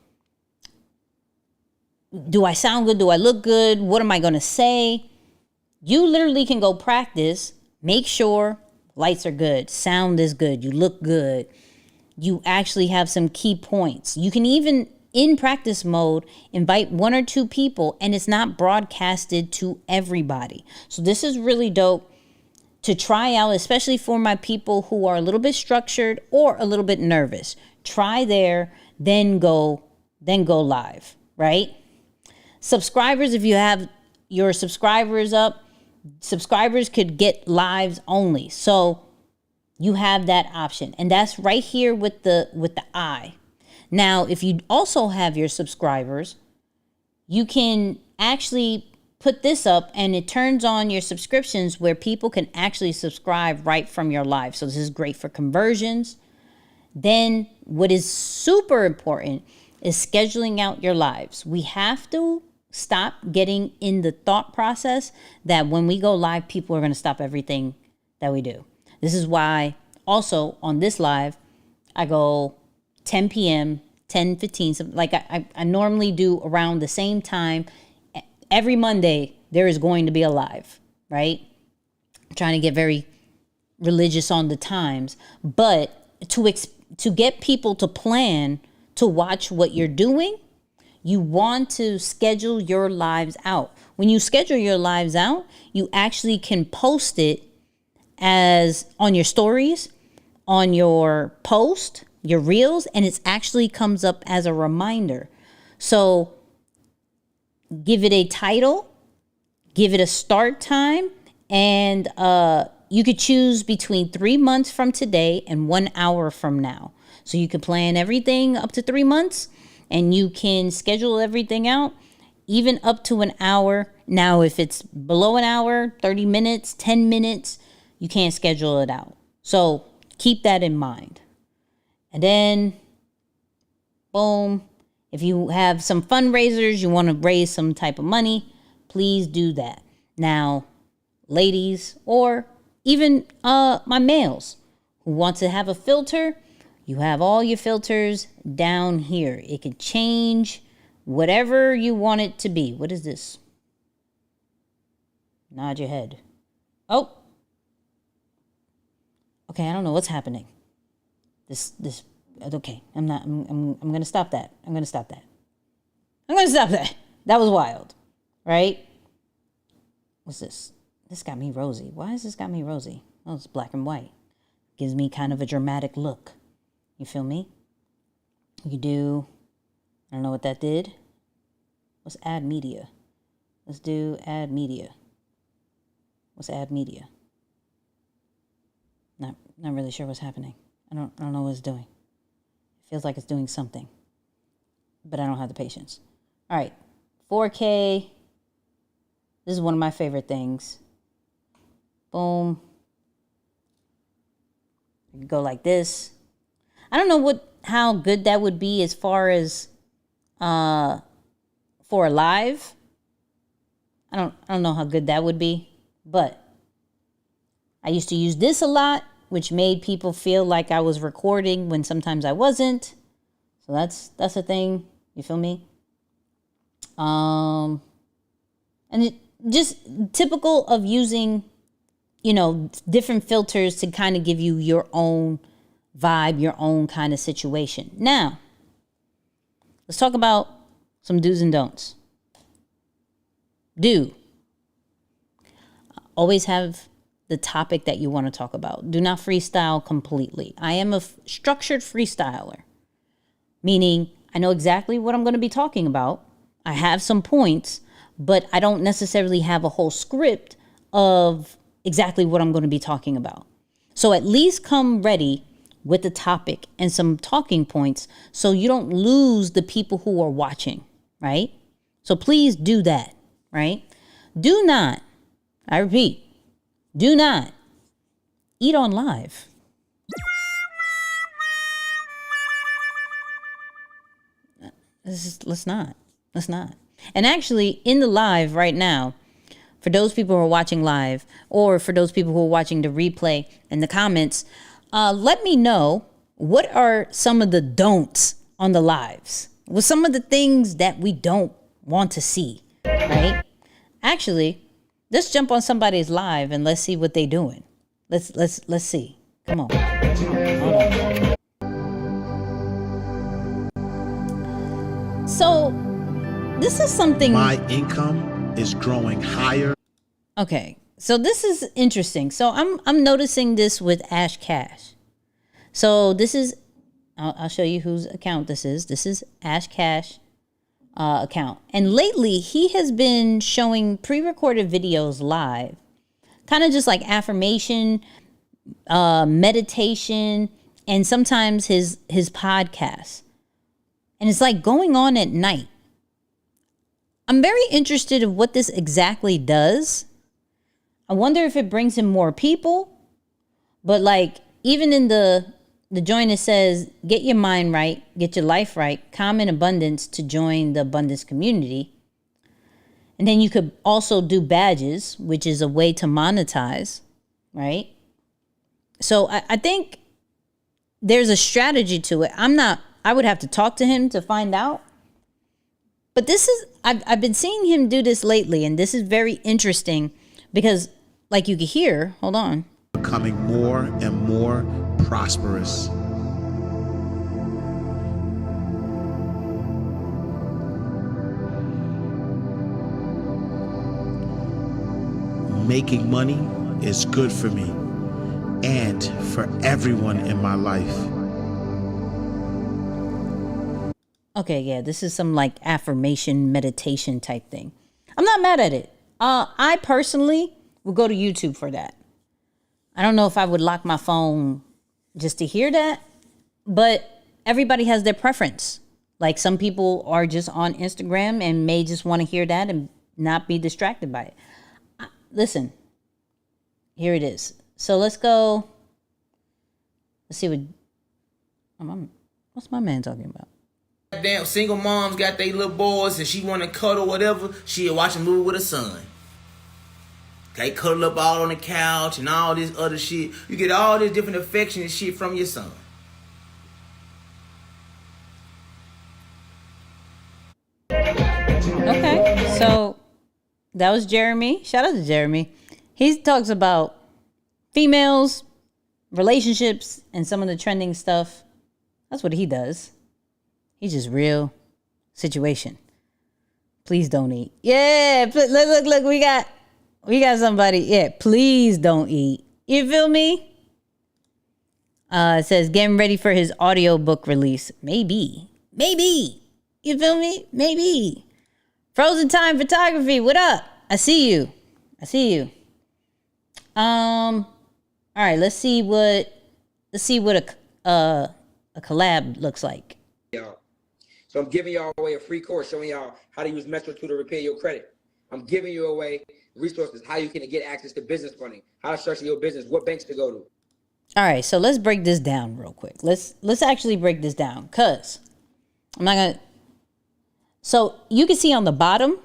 do I sound good? Do I look good? What am I going to say? You literally can go practice, make sure lights are good, sound is good, you look good. You actually have some key points. You can even, in practice mode, invite 1 or 2 people and it's not broadcasted to everybody. So this is really dope to try out, especially for my people who are a little bit structured or a little bit nervous. Try there, then go live, right? Subscribers, if you have your subscribers up, subscribers could get lives only. So you have that option. And that's right here with the I. Now, if you also have your subscribers, you can actually put this up and it turns on your subscriptions where people can actually subscribe right from your live. So this is great for conversions. Then what is super important is scheduling out your lives. We have to stop getting in the thought process that when we go live, people are going to stop everything that we do. This is why also on this live, I go 10 p.m., 10:15, something like I normally do around the same time. Every Monday, there is going to be a live, right? I'm trying to get very religious on the times, but to get people to plan to watch what you're doing, you want to schedule your lives out. When you schedule your lives out, you actually can post it as on your stories, on your post, your reels, and it actually comes up as a reminder. So give it a title, give it a start time, and you could choose between 3 months from today and 1 hour from now. So you can plan everything up to 3 months and you can schedule everything out even up to an hour. Now, if it's below an hour, 30 minutes, 10 minutes, you can't schedule it out. So keep that in mind. And then, boom. If you have some fundraisers, you want to raise some type of money, please do that. Now, ladies, or even my males who want to have a filter, you have all your filters down here. It can change whatever you want it to be. What is this? Nod your head. Oh. Okay, I don't know what's happening. This okay, I'm going to stop that. I'm going to stop that. That was wild, right? What's this? This got me rosy. Why has this got me rosy? Oh, it's black and white. Gives me kind of a dramatic look. You feel me? You do, I don't know what that did. What's add media? Let's do add media. What's add media? Not really sure what's happening. I don't know what it's doing. It feels like it's doing something, but I don't have the patience. All right, 4K. This is one of my favorite things. Boom. You go like this. I don't know how good that would be as far as for a live. I don't know how good that would be, but I used to use this a lot, which made people feel like I was recording when sometimes I wasn't. So that's a thing. You feel me? And it just typical of using, different filters to kind of give you your own vibe, your own kind of situation. Now, let's talk about some do's and don'ts. Do. Always have the topic that you want to talk about. Do not freestyle completely. I am a structured freestyler, meaning I know exactly what I'm going to be talking about. I have some points, but I don't necessarily have a whole script of exactly what I'm going to be talking about. So at least come ready with the topic and some talking points so you don't lose the people who are watching, right? So please do that, right? Do not, I repeat, do not eat on live. Let's not. And actually, in the live right now, for those people who are watching live, or for those people who are watching the replay in the comments, let me know what are some of the don'ts on the lives. With some of the things that we don't want to see, right? Actually, let's jump on somebody's live and let's see what they're doing. Let's see. Come on. Hold on. So, this is something. My income is growing higher. Okay, so this is interesting. So I'm noticing this with Ash Cash. So this is, I'll show you whose account this is. This is Ash Cash account. And lately he has been showing pre-recorded videos live, kind of just like affirmation, meditation, and sometimes his podcasts. And it's like going on at night. I'm very interested in what this exactly does. I wonder if it brings him more people. But like, even in the joint, it says, get your mind right, get your life right, come in abundance to join the abundance community. And then you could also do badges, which is a way to monetize, right? So I think there's a strategy to it. I would have to talk to him to find out. But this is, I've been seeing him do this lately, and this is very interesting because, like you can hear, hold on. Becoming more and more prosperous. Making money is good for me and for everyone in my life. Okay, yeah, this is some like affirmation meditation type thing. I'm not mad at it. I personally would go to YouTube for that. I don't know if I would lock my phone just to hear that, but everybody has their preference. Like some people are just on Instagram and may just want to hear that and not be distracted by it. Listen, here it is. So let's go. Let's see what's my man talking about? Damn single moms got their little boys and she want to cuddle whatever, she'll watch a movie with her son. Okay, cuddle up all on the couch and all this other shit. You get all this different affection and shit from your son. Okay, so that was Jeremy. Shout out to Jeremy. He talks about females, relationships, and some of the trending stuff. That's what he does. He's just real situation. Please don't eat. Yeah, look, we got somebody. Yeah, please don't eat. You feel me? It says getting ready for his audiobook release. Maybe. You feel me? Maybe. Frozen Time Photography, what up? I see you. All right, let's see what a collab looks like. Y'all. So I'm giving y'all away a free course showing y'all how to use Metro 2 to repair your credit. I'm giving you away resources, how you can get access to business funding, how to structure your business, what banks to go to. All right, so let's break this down real quick. Let's actually break this down, cause I'm not gonna. So you can see on the bottom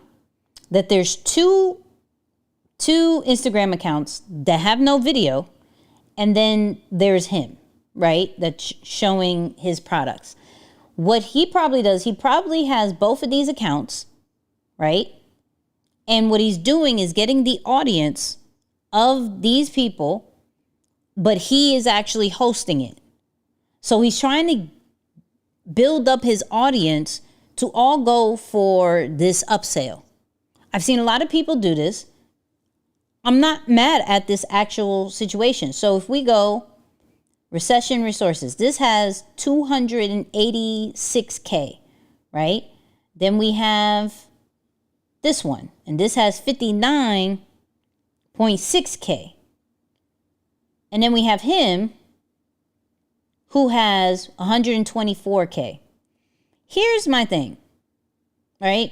that there's two Instagram accounts that have no video, and then there's him, right? That's showing his products. What he probably does, he probably has both of these accounts, right? And what he's doing is getting the audience of these people, but he is actually hosting it. So he's trying to build up his audience to all go for this upsell. I've seen a lot of people do this. I'm not mad at this actual situation. So if we go recession resources, this has 286K, right? Then we have this one, and this has 59.6K. And then we have him, who has 124K. Here's my thing, right?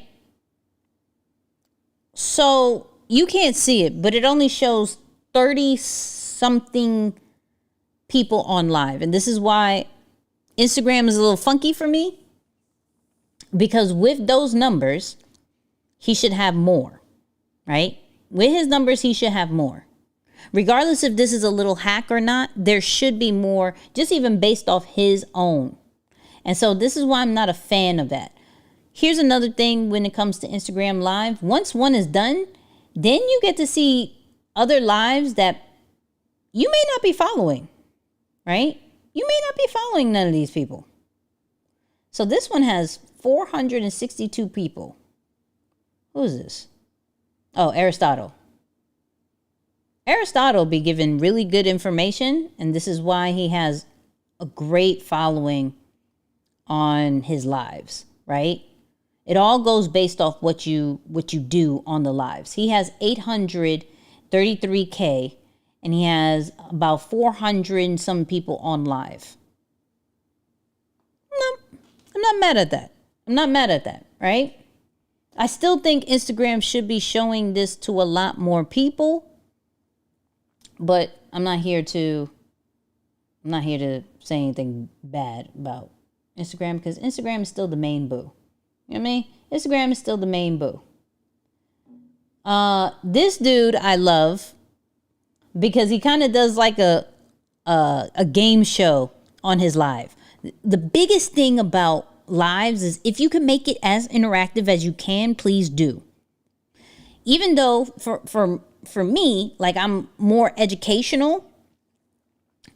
So you can't see it, but it only shows 30 something people on live. And this is why Instagram is a little funky for me, because with those numbers, he should have more, right? With his numbers, he should have more. Regardless if this is a little hack or not, there should be more, just even based off his own. And so this is why I'm not a fan of that. Here's another thing when it comes to Instagram Live. Once one is done, then you get to see other lives that you may not be following, right? You may not be following none of these people. So this one has 462 people. Who is this? Oh, Aristotle. Aristotle be giving really good information, and this is why he has a great following on his lives, right? It all goes based off what you do on the lives. He has 833K, and he has about 400 and some people on live. I'm not mad at that. Right? I still think Instagram should be showing this to a lot more people, but I'm not here to say anything bad about Instagram, because Instagram is still the main boo. You know what I mean? Instagram is still the main boo. This dude I love because he kind of does like a game show on his live. The biggest thing about lives is if you can make it as interactive as you can, please do. Even though for me, like, I'm more educational,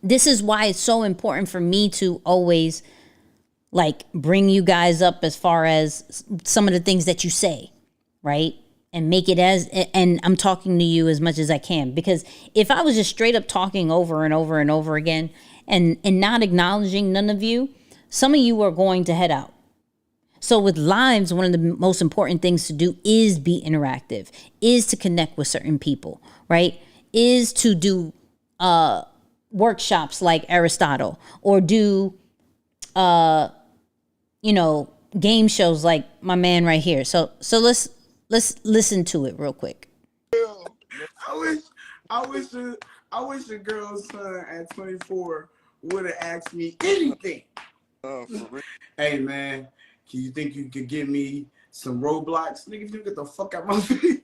this is why it's so important for me to always like bring you guys up as far as some of the things that you say, right? And make it and I'm talking to you as much as I can, because if I was just straight up talking over and over and over again and not acknowledging none of you, some of you are going to head out. So with lives, one of the most important things to do is be interactive, is to connect with certain people, right? Is to do workshops like Aristotle, or do game shows like my man right here. So let's listen to it real quick. I wish a girl's son at 24 would have asked me anything. Hey man, can you think you could give me some Roblox? Nigga, you get the fuck out my face.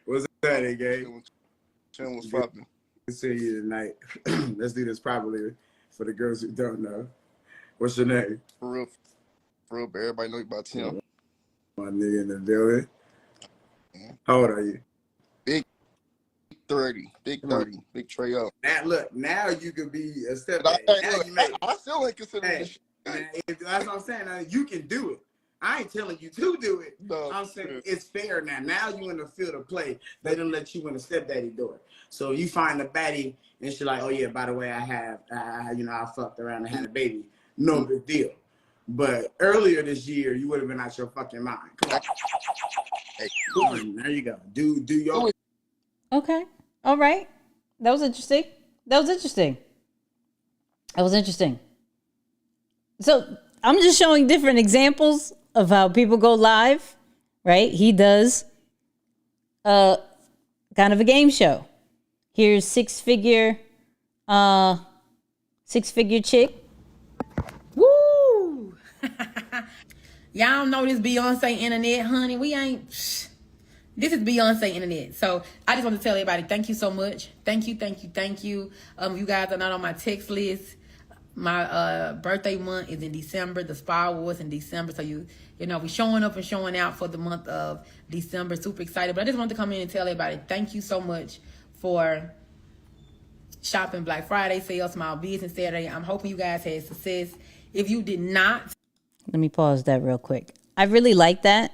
What's that, gang? What's poppin'? Good seeing you tonight. Let's do this properly for the girls who don't know. What's your name? For real, but everybody know you about Tim. My nigga in the building. How old are you? Big 30, big Trey up. Now you could be a step. I still ain't consider this shit. That's what I'm saying. You can do it. I ain't telling you to do it. No, I'm saying it's fair now. Now you in the field of play. They don't let you in the stepdaddy door. So you find a baddie and she's like, oh yeah, by the way, I fucked around and had a baby. No big deal. But earlier this year, you would have been out your fucking mind. Come on. There you go. Do your. Okay. All right. That was interesting. So I'm just showing different examples of how people go live, right? He does kind of a game show. Here's six-figure chick. Woo! Y'all know this Beyonce internet, honey. We ain't. This is Beyonce internet. So I just want to tell everybody, thank you so much. Thank you. You guys are not on my text list. My birthday month is in December. The Spa Awards in December. So you know, we showing up and showing out for the month of December. Super excited. But I just want to come in and tell everybody, thank you so much for shopping Black Friday sale, Small Business Saturday. I'm hoping you guys had success. If you did not. Let me pause that real quick. I really like that.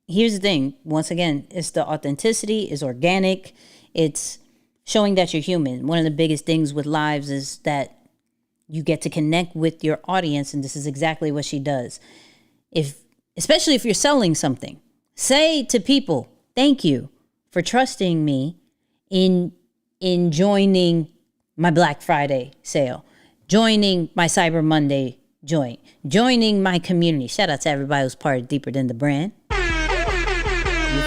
Here's the thing. Once again, it's the authenticity, it's organic. It's showing that you're human. One of the biggest things with lives is that you get to connect with your audience, and this is exactly what she does. Especially if you're selling something, say to people, thank you for trusting me in joining my Black Friday sale, joining my Cyber Monday joining my community. Shout out to everybody who's part of Deeper Than the Brand. You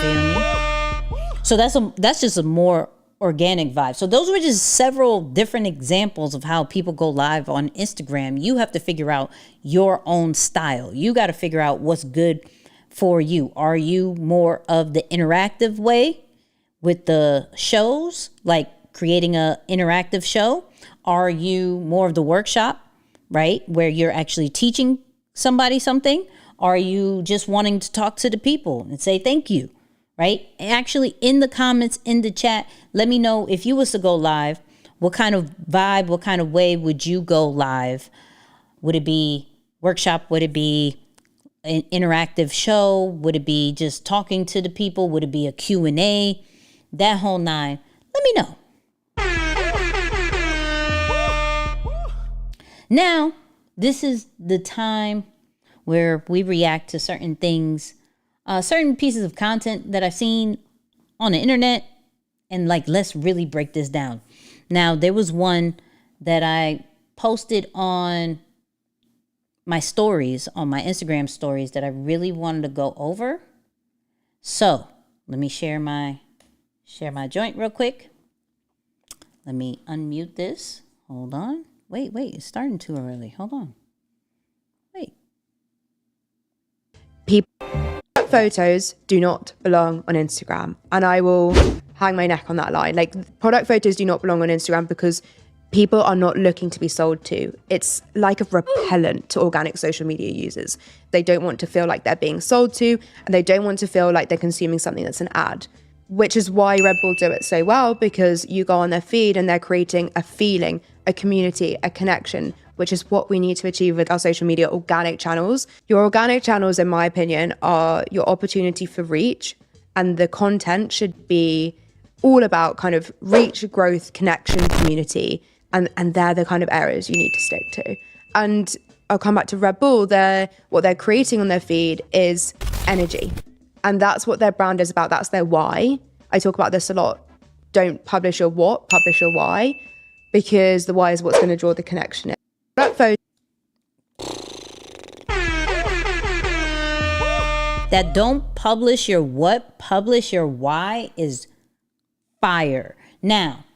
feel me? So that's just a more organic vibe. So those were just several different examples of how people go live on Instagram. You have to figure out your own style. You got to figure out what's good for you. Are you more of the interactive way with the shows, like creating a interactive show? Are you more of the workshop, right, where you're actually teaching somebody something? Are you just wanting to talk to the people and say thank you, right? And actually, in the comments, in the chat, let me know if you was to go live, what kind of vibe, what kind of way would you go live? Would it be workshop? Would it be an interactive show? Would it be just talking to the people? Would it be a Q&A? That whole nine. Let me know. Now, this is the time where we react to certain things, certain pieces of content that I've seen on the internet, and like, let's really break this down. Now, there was one that I posted on my stories, on my Instagram stories, that I really wanted to go over. So let me share my joint real quick. Let me unmute this. Hold on. Wait, it's starting too early. Hold on. Wait. Photos do not belong on Instagram, and I will hang my neck on that line. Like, product photos do not belong on Instagram because people are not looking to be sold to. It's like a repellent to organic social media users. They don't want to feel like they're being sold to, and they don't want to feel like they're consuming something that's an ad, which is why Red Bull do it so well, because you go on their feed and they're creating a feeling, a community, a connection, which is what we need to achieve with our social media organic channels. Your organic channels, in my opinion, are your opportunity for reach, and the content should be all about kind of reach, growth, connection, community, and they're the kind of areas you need to stick to. And I'll come back to Red Bull. What they're creating on their feed is energy, and that's what their brand is about. That's their why. I talk about this a lot. Don't publish your what, publish your why, because the why is what's going to draw the connection in. That don't publish your what, publish your why is fire. Now,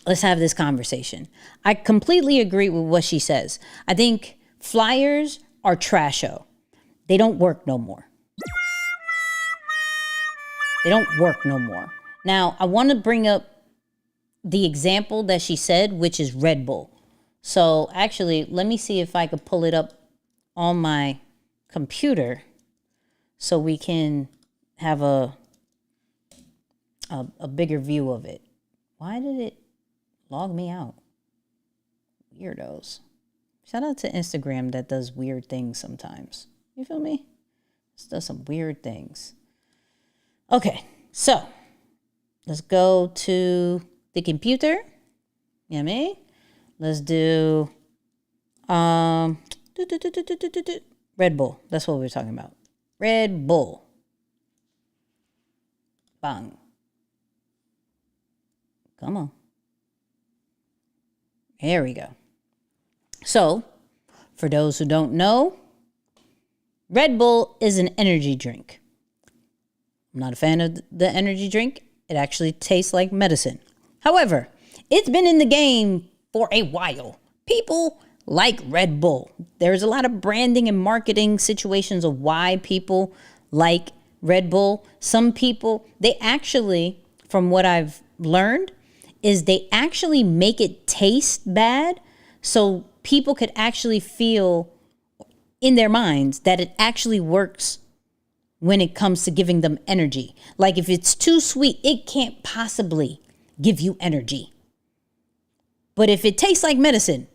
let's have this conversation. I completely agree with what she says. I think flyers are trasho. They don't work no more. Now, I want to bring up the example that she said, which is Red Bull. So actually, let me see if I could pull it up on my computer so we can have a bigger view of it. Why did it log me out? Weirdos. Shout out to Instagram that does weird things sometimes. You feel me? It does some weird things. Okay, so let's go to the computer. You know what I mean? Let's do Red Bull. That's what we're talking about. Red Bull. Bang. Come on. Here we go. So, for those who don't know, Red Bull is an energy drink. I'm not a fan of the energy drink. It actually tastes like medicine. However, it's been in the game for a while. People like Red Bull. There's a lot of branding and marketing situations of why people like Red Bull. Some people, they actually, from what I've learned, is they actually make it taste bad so people could actually feel in their minds that it actually works when it comes to giving them energy. Like if it's too sweet, it can't possibly give you energy. But if it tastes like medicine,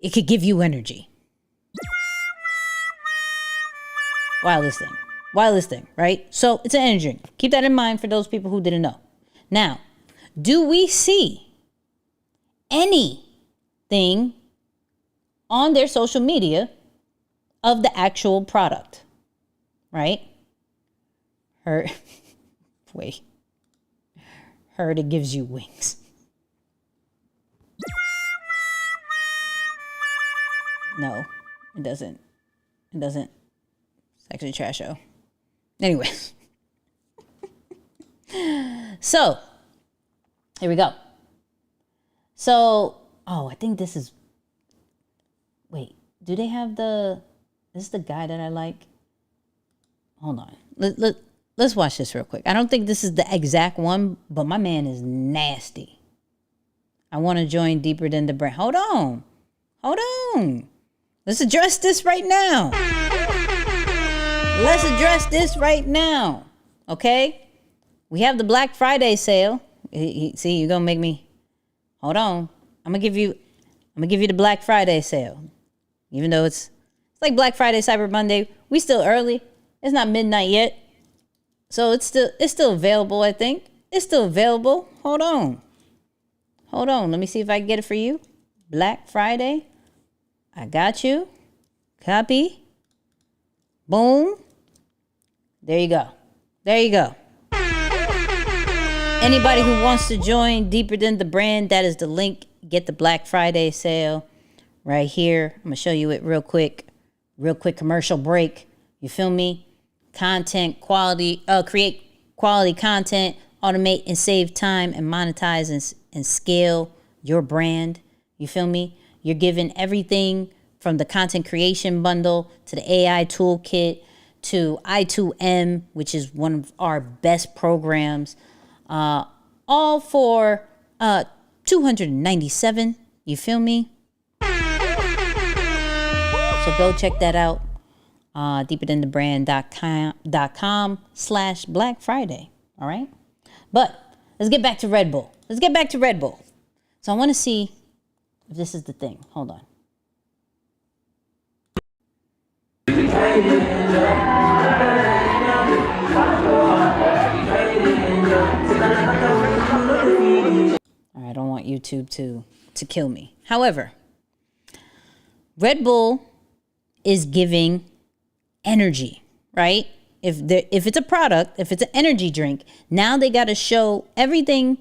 it could give you energy. Wildest thing, right? So it's an energy drink. Keep that in mind for those people who didn't know. Now, do we see anything on their social media of the actual product? Right? Heard it gives you wings. No, it doesn't. It doesn't. It's actually a trash show. Anyway. So, here we go. So, I think this is... Wait, do they have the... This is the guy that I like? Hold on. Let's watch this real quick. I don't think this is the exact one, but my man is nasty. I want to join deeper than the brand. Hold on. Let's address this right now. Okay? We have the Black Friday sale. See, you're gonna make me. Hold on. I'm gonna give you the Black Friday sale. Even though it's like Black Friday, Cyber Monday. We still early. It's not midnight yet. So it's still available, I think. It's still available. Hold on. Let me see if I can get it for you. Black Friday. I got you. Copy. Boom. There you go. Anybody who wants to join Deeper Than the Brand, that is the link. Get the Black Friday sale right here. I'm going to show you it real quick. Real quick commercial break. You feel me? Content quality, create quality content, automate and save time and monetize and scale your brand. You feel me? You're given everything from the content creation bundle to the AI toolkit to I2M, which is one of our best programs, all for $297. You feel me? So go check that out. deeperthanthebrand.com/Black Friday. All right. But let's get back to Red Bull. So I want to see if this is the thing. Hold on. All right, I don't want YouTube to kill me. However, Red Bull is giving energy, right? If it's a product, if it's an energy drink, now they got to show everything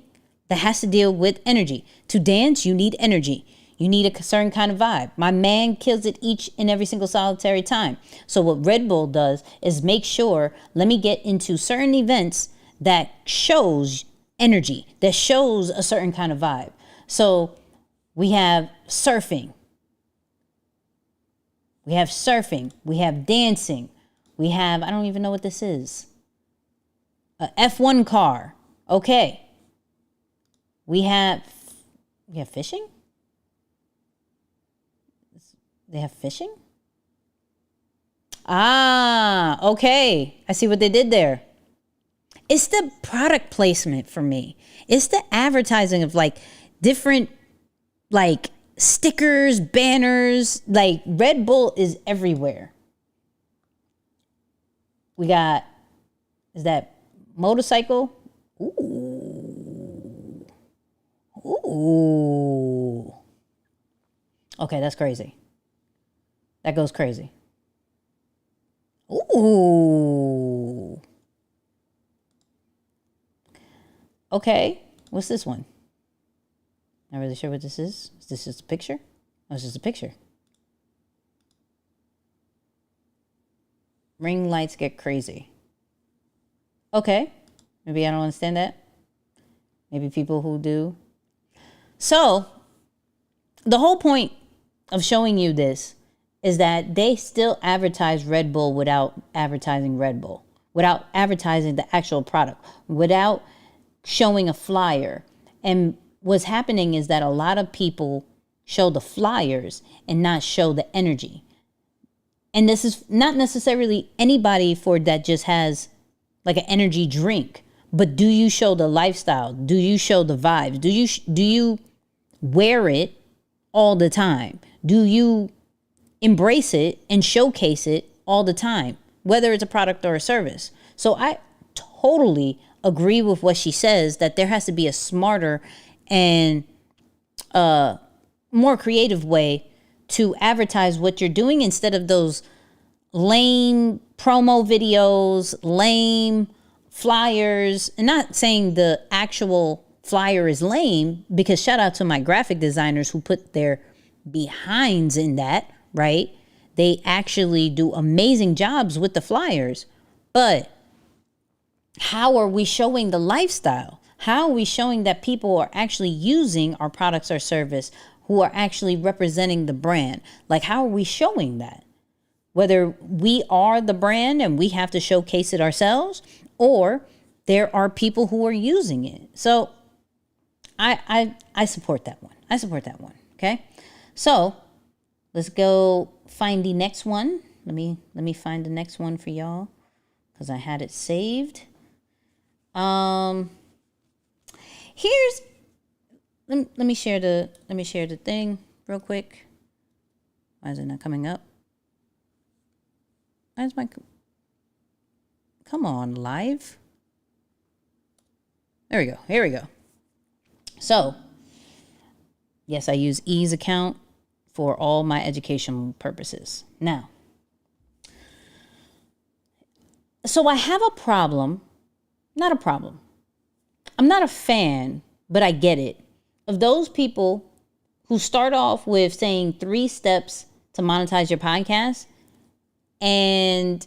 that has to deal with energy. To dance, you need energy. You need a certain kind of vibe. My man kills it each and every single solitary time. So what Red Bull does is make sure, let me get into certain events that shows energy, that shows a certain kind of vibe. So we have surfing. We have dancing. We have, I don't even know what this is. A F1 car. Okay. We have fishing? They have fishing? Okay. I see what they did there. It's the product placement for me. It's the advertising of like different like stickers, banners. Like Red Bull is everywhere. We got, is that motorcycle? Ooh. Okay, that's crazy. That goes crazy. Ooh. Okay. What's this one? Not really sure what this is. Is this just a picture? Oh, it's just a picture. Ring lights get crazy. Okay. Maybe I don't understand that. Maybe people who do. So, the whole point of showing you this is that they still advertise Red Bull without advertising Red Bull, without advertising the actual product, without showing a flyer. And what's happening is that a lot of people show the flyers and not show the energy. And this is not necessarily anybody for that just has like an energy drink, but do you show the lifestyle? Do you show the vibes? Do you wear it all the time? Do you embrace it and showcase it all the time, whether it's a product or a service? So I totally agree with what she says, that there has to be a smarter and more creative way to advertise what you're doing instead of those lame promo videos, lame flyers. And not saying the actual flyer is lame, because shout out to my graphic designers who put their behinds in that, right? They actually do amazing jobs with the flyers. But how are we showing the lifestyle? How are we showing that people are actually using our products or service, who are actually representing the brand? Like, how are we showing that? Whether we are the brand and we have to showcase it ourselves, or there are people who are using it. So I support that one. I support that one. Okay. So let's go find the next one. Let me find the next one for y'all, because I had it saved. Here's let me share the thing real quick. Why is it not coming up? Where's my come on, live? There we go. Here we go. So, yes, I use Ease account for all my educational purposes. Now, so I have a problem, not a problem. I'm not a fan, but I get it, of those people who start off with saying 3 steps to monetize your podcast and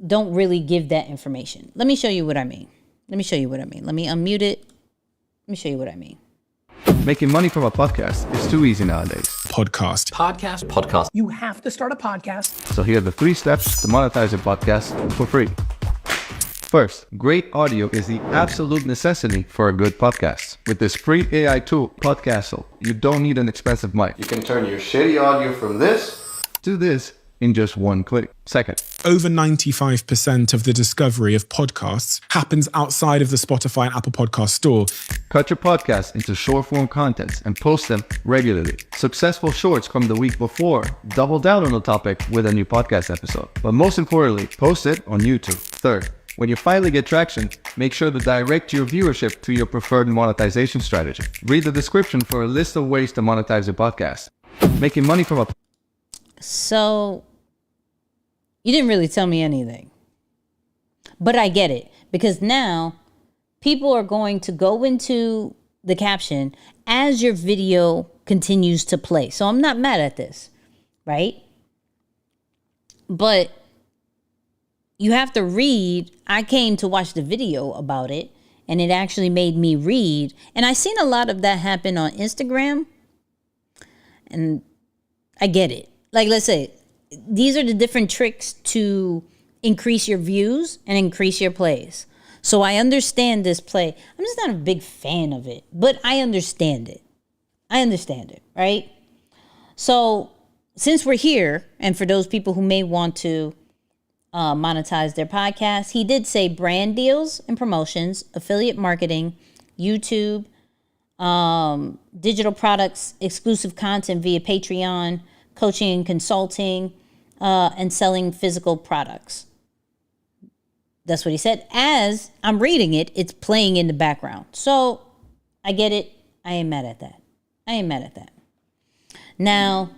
don't really give that information. Let me show you what I mean. Let me unmute it. Let me show you what I mean. Making money from a podcast is too easy nowadays. Podcast. You have to start a podcast. So here are the 3 steps to monetize your podcast for free. First, great audio is the absolute necessity for a good podcast. With this free AI tool, Podcastle, you don't need an expensive mic. You can turn your shitty audio from this to this in just one click. Second, over 95% of the discovery of podcasts happens outside of the Spotify and Apple Podcast store. Cut your podcast into short form contents and post them regularly. Successful shorts from the week before. Double down on the topic with a new podcast episode. But most importantly, post it on YouTube. Third, when you finally get traction, make sure to direct your viewership to your preferred monetization strategy. Read the description for a list of ways to monetize your podcast. Making money from a... So, you didn't really tell me anything. But I get it. Because now, people are going to go into the caption as your video continues to play. So, I'm not mad at this, right? But you have to read. I came to watch the video about it, and it actually made me read. And I seen a lot of that happen on Instagram, and I get it. Like, let's say, these are the different tricks to increase your views and increase your plays. So I understand this play. I'm just not a big fan of it, but I understand it. Right? So since we're here, and for those people who may want to monetize their podcast, he did say brand deals and promotions, affiliate marketing, YouTube, digital products, exclusive content via Patreon, coaching and consulting, and selling physical products. That's what he said. As I'm reading it, it's playing in the background. So I get it. I ain't mad at that. Now,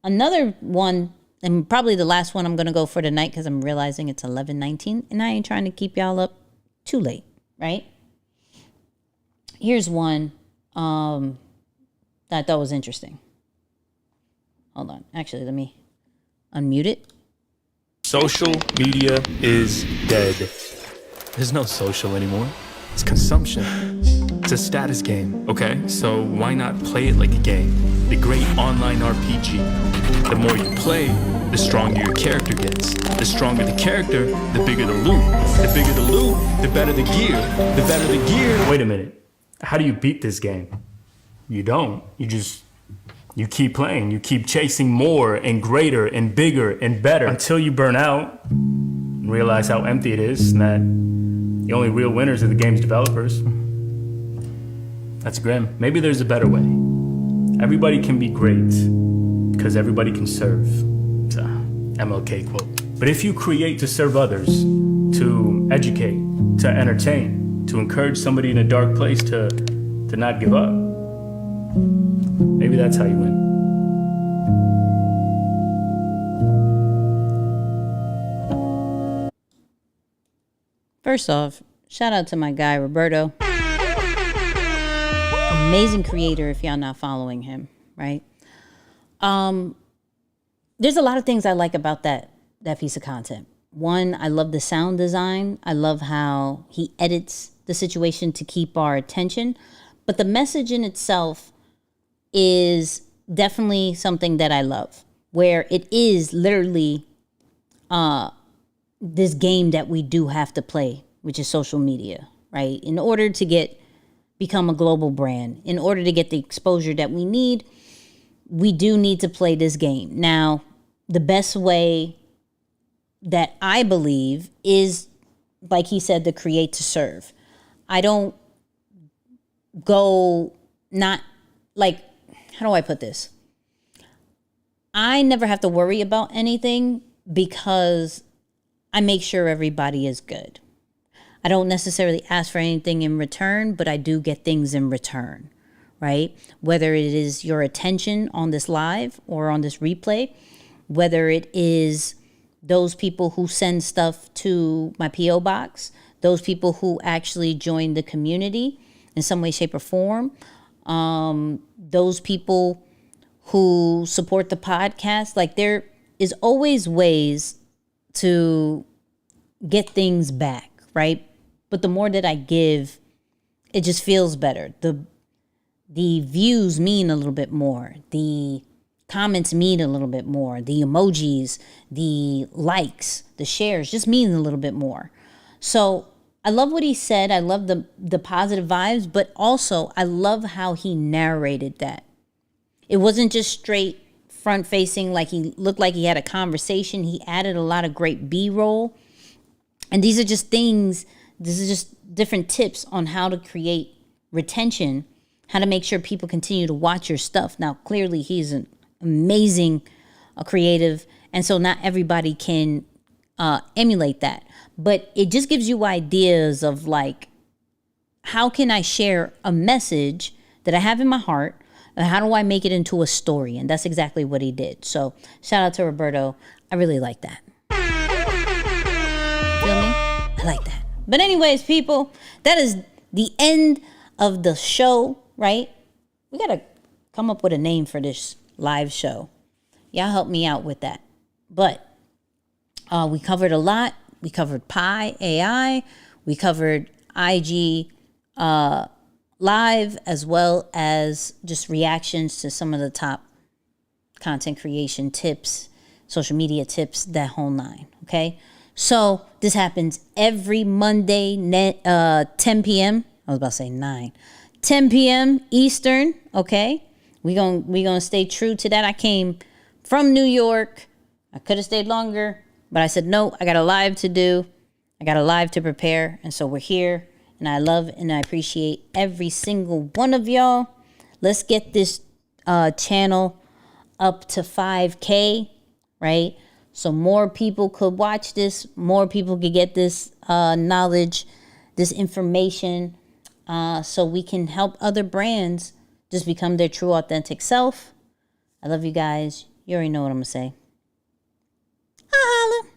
another one and probably the last one I'm going to go for tonight because I'm realizing it's 11:19 and I ain't trying to keep y'all up too late, right? Here's one that I thought was interesting. Hold on. Actually, let me unmute it. Social media is dead. There's no social anymore. It's consumption. It's a status game, okay? So why not play it like a game? The great online RPG. The more you play, the stronger your character gets. The stronger the character, the bigger the loot. The bigger the loot, the better the gear. The better the gear. Wait a minute. How do you beat this game? You don't. You keep playing. You keep chasing more and greater and bigger and better until you burn out and realize how empty it is and that the only real winners are the game's developers. That's grim. Maybe there's a better way. Everybody can be great because everybody can serve. It's a MLK quote. But if you create to serve others, to educate, to entertain, to encourage somebody in a dark place to not give up, maybe that's how you win. First off, shout out to my guy, Roberto. Amazing creator if y'all not following him, right? There's a lot of things I like about that piece of content. One, I love the sound design. I love how he edits the situation to keep our attention. But the message in itself is definitely something that I love, where it is literally this game that we do have to play, which is social media, right? In order to become a global brand, in order to get the exposure that we need, we do need to play this game. Now, the best way that I believe is, like he said, to create to serve. I don't go not like, how do I put this? I never have to worry about anything because I make sure everybody is good. I don't necessarily ask for anything in return, but I do get things in return, right? Whether it is your attention on this live or on this replay, whether it is those people who send stuff to my P.O. box, those people who actually join the community in some way, shape, or form, those people who support the podcast. Like, there is always ways to get things back, right? But the more that I give, it just feels better. The views mean a little bit more. The comments mean a little bit more. The emojis, the likes, the shares just mean a little bit more. So I love what he said. I love the positive vibes, but also I love how he narrated that. It wasn't just straight front facing, like he looked like he had a conversation. He added a lot of great B-roll. And these are just things, this is just different tips on how to create retention, how to make sure people continue to watch your stuff. Now, clearly he's an amazing creative, and so not everybody can emulate that. But it just gives you ideas of like, how can I share a message that I have in my heart, and how do I make it into a story? And that's exactly what he did. So shout out to Roberto. I really like that. Feel me? I like that. But anyways, people, that is the end of the show, right? We got to come up with a name for this live show. Y'all help me out with that. But we covered a lot. We covered Pi AI. We covered IG Live, as well as just reactions to some of the top content creation tips, social media tips, that whole nine. Okay. So this happens every Monday, 10 p.m. I was about to say 9. 10 p.m. Eastern. Okay. We gonna stay true to that. I came from New York. I could have stayed longer, but I said, no, I got a live to do. I got a live to prepare. And so we're here, and I love and I appreciate every single one of y'all. Let's get this channel up to 5K, right? So more people could watch this, more people could get this knowledge, this information, so we can help other brands just become their true, authentic self. I love you guys. You already know what I'm going to say. Holla.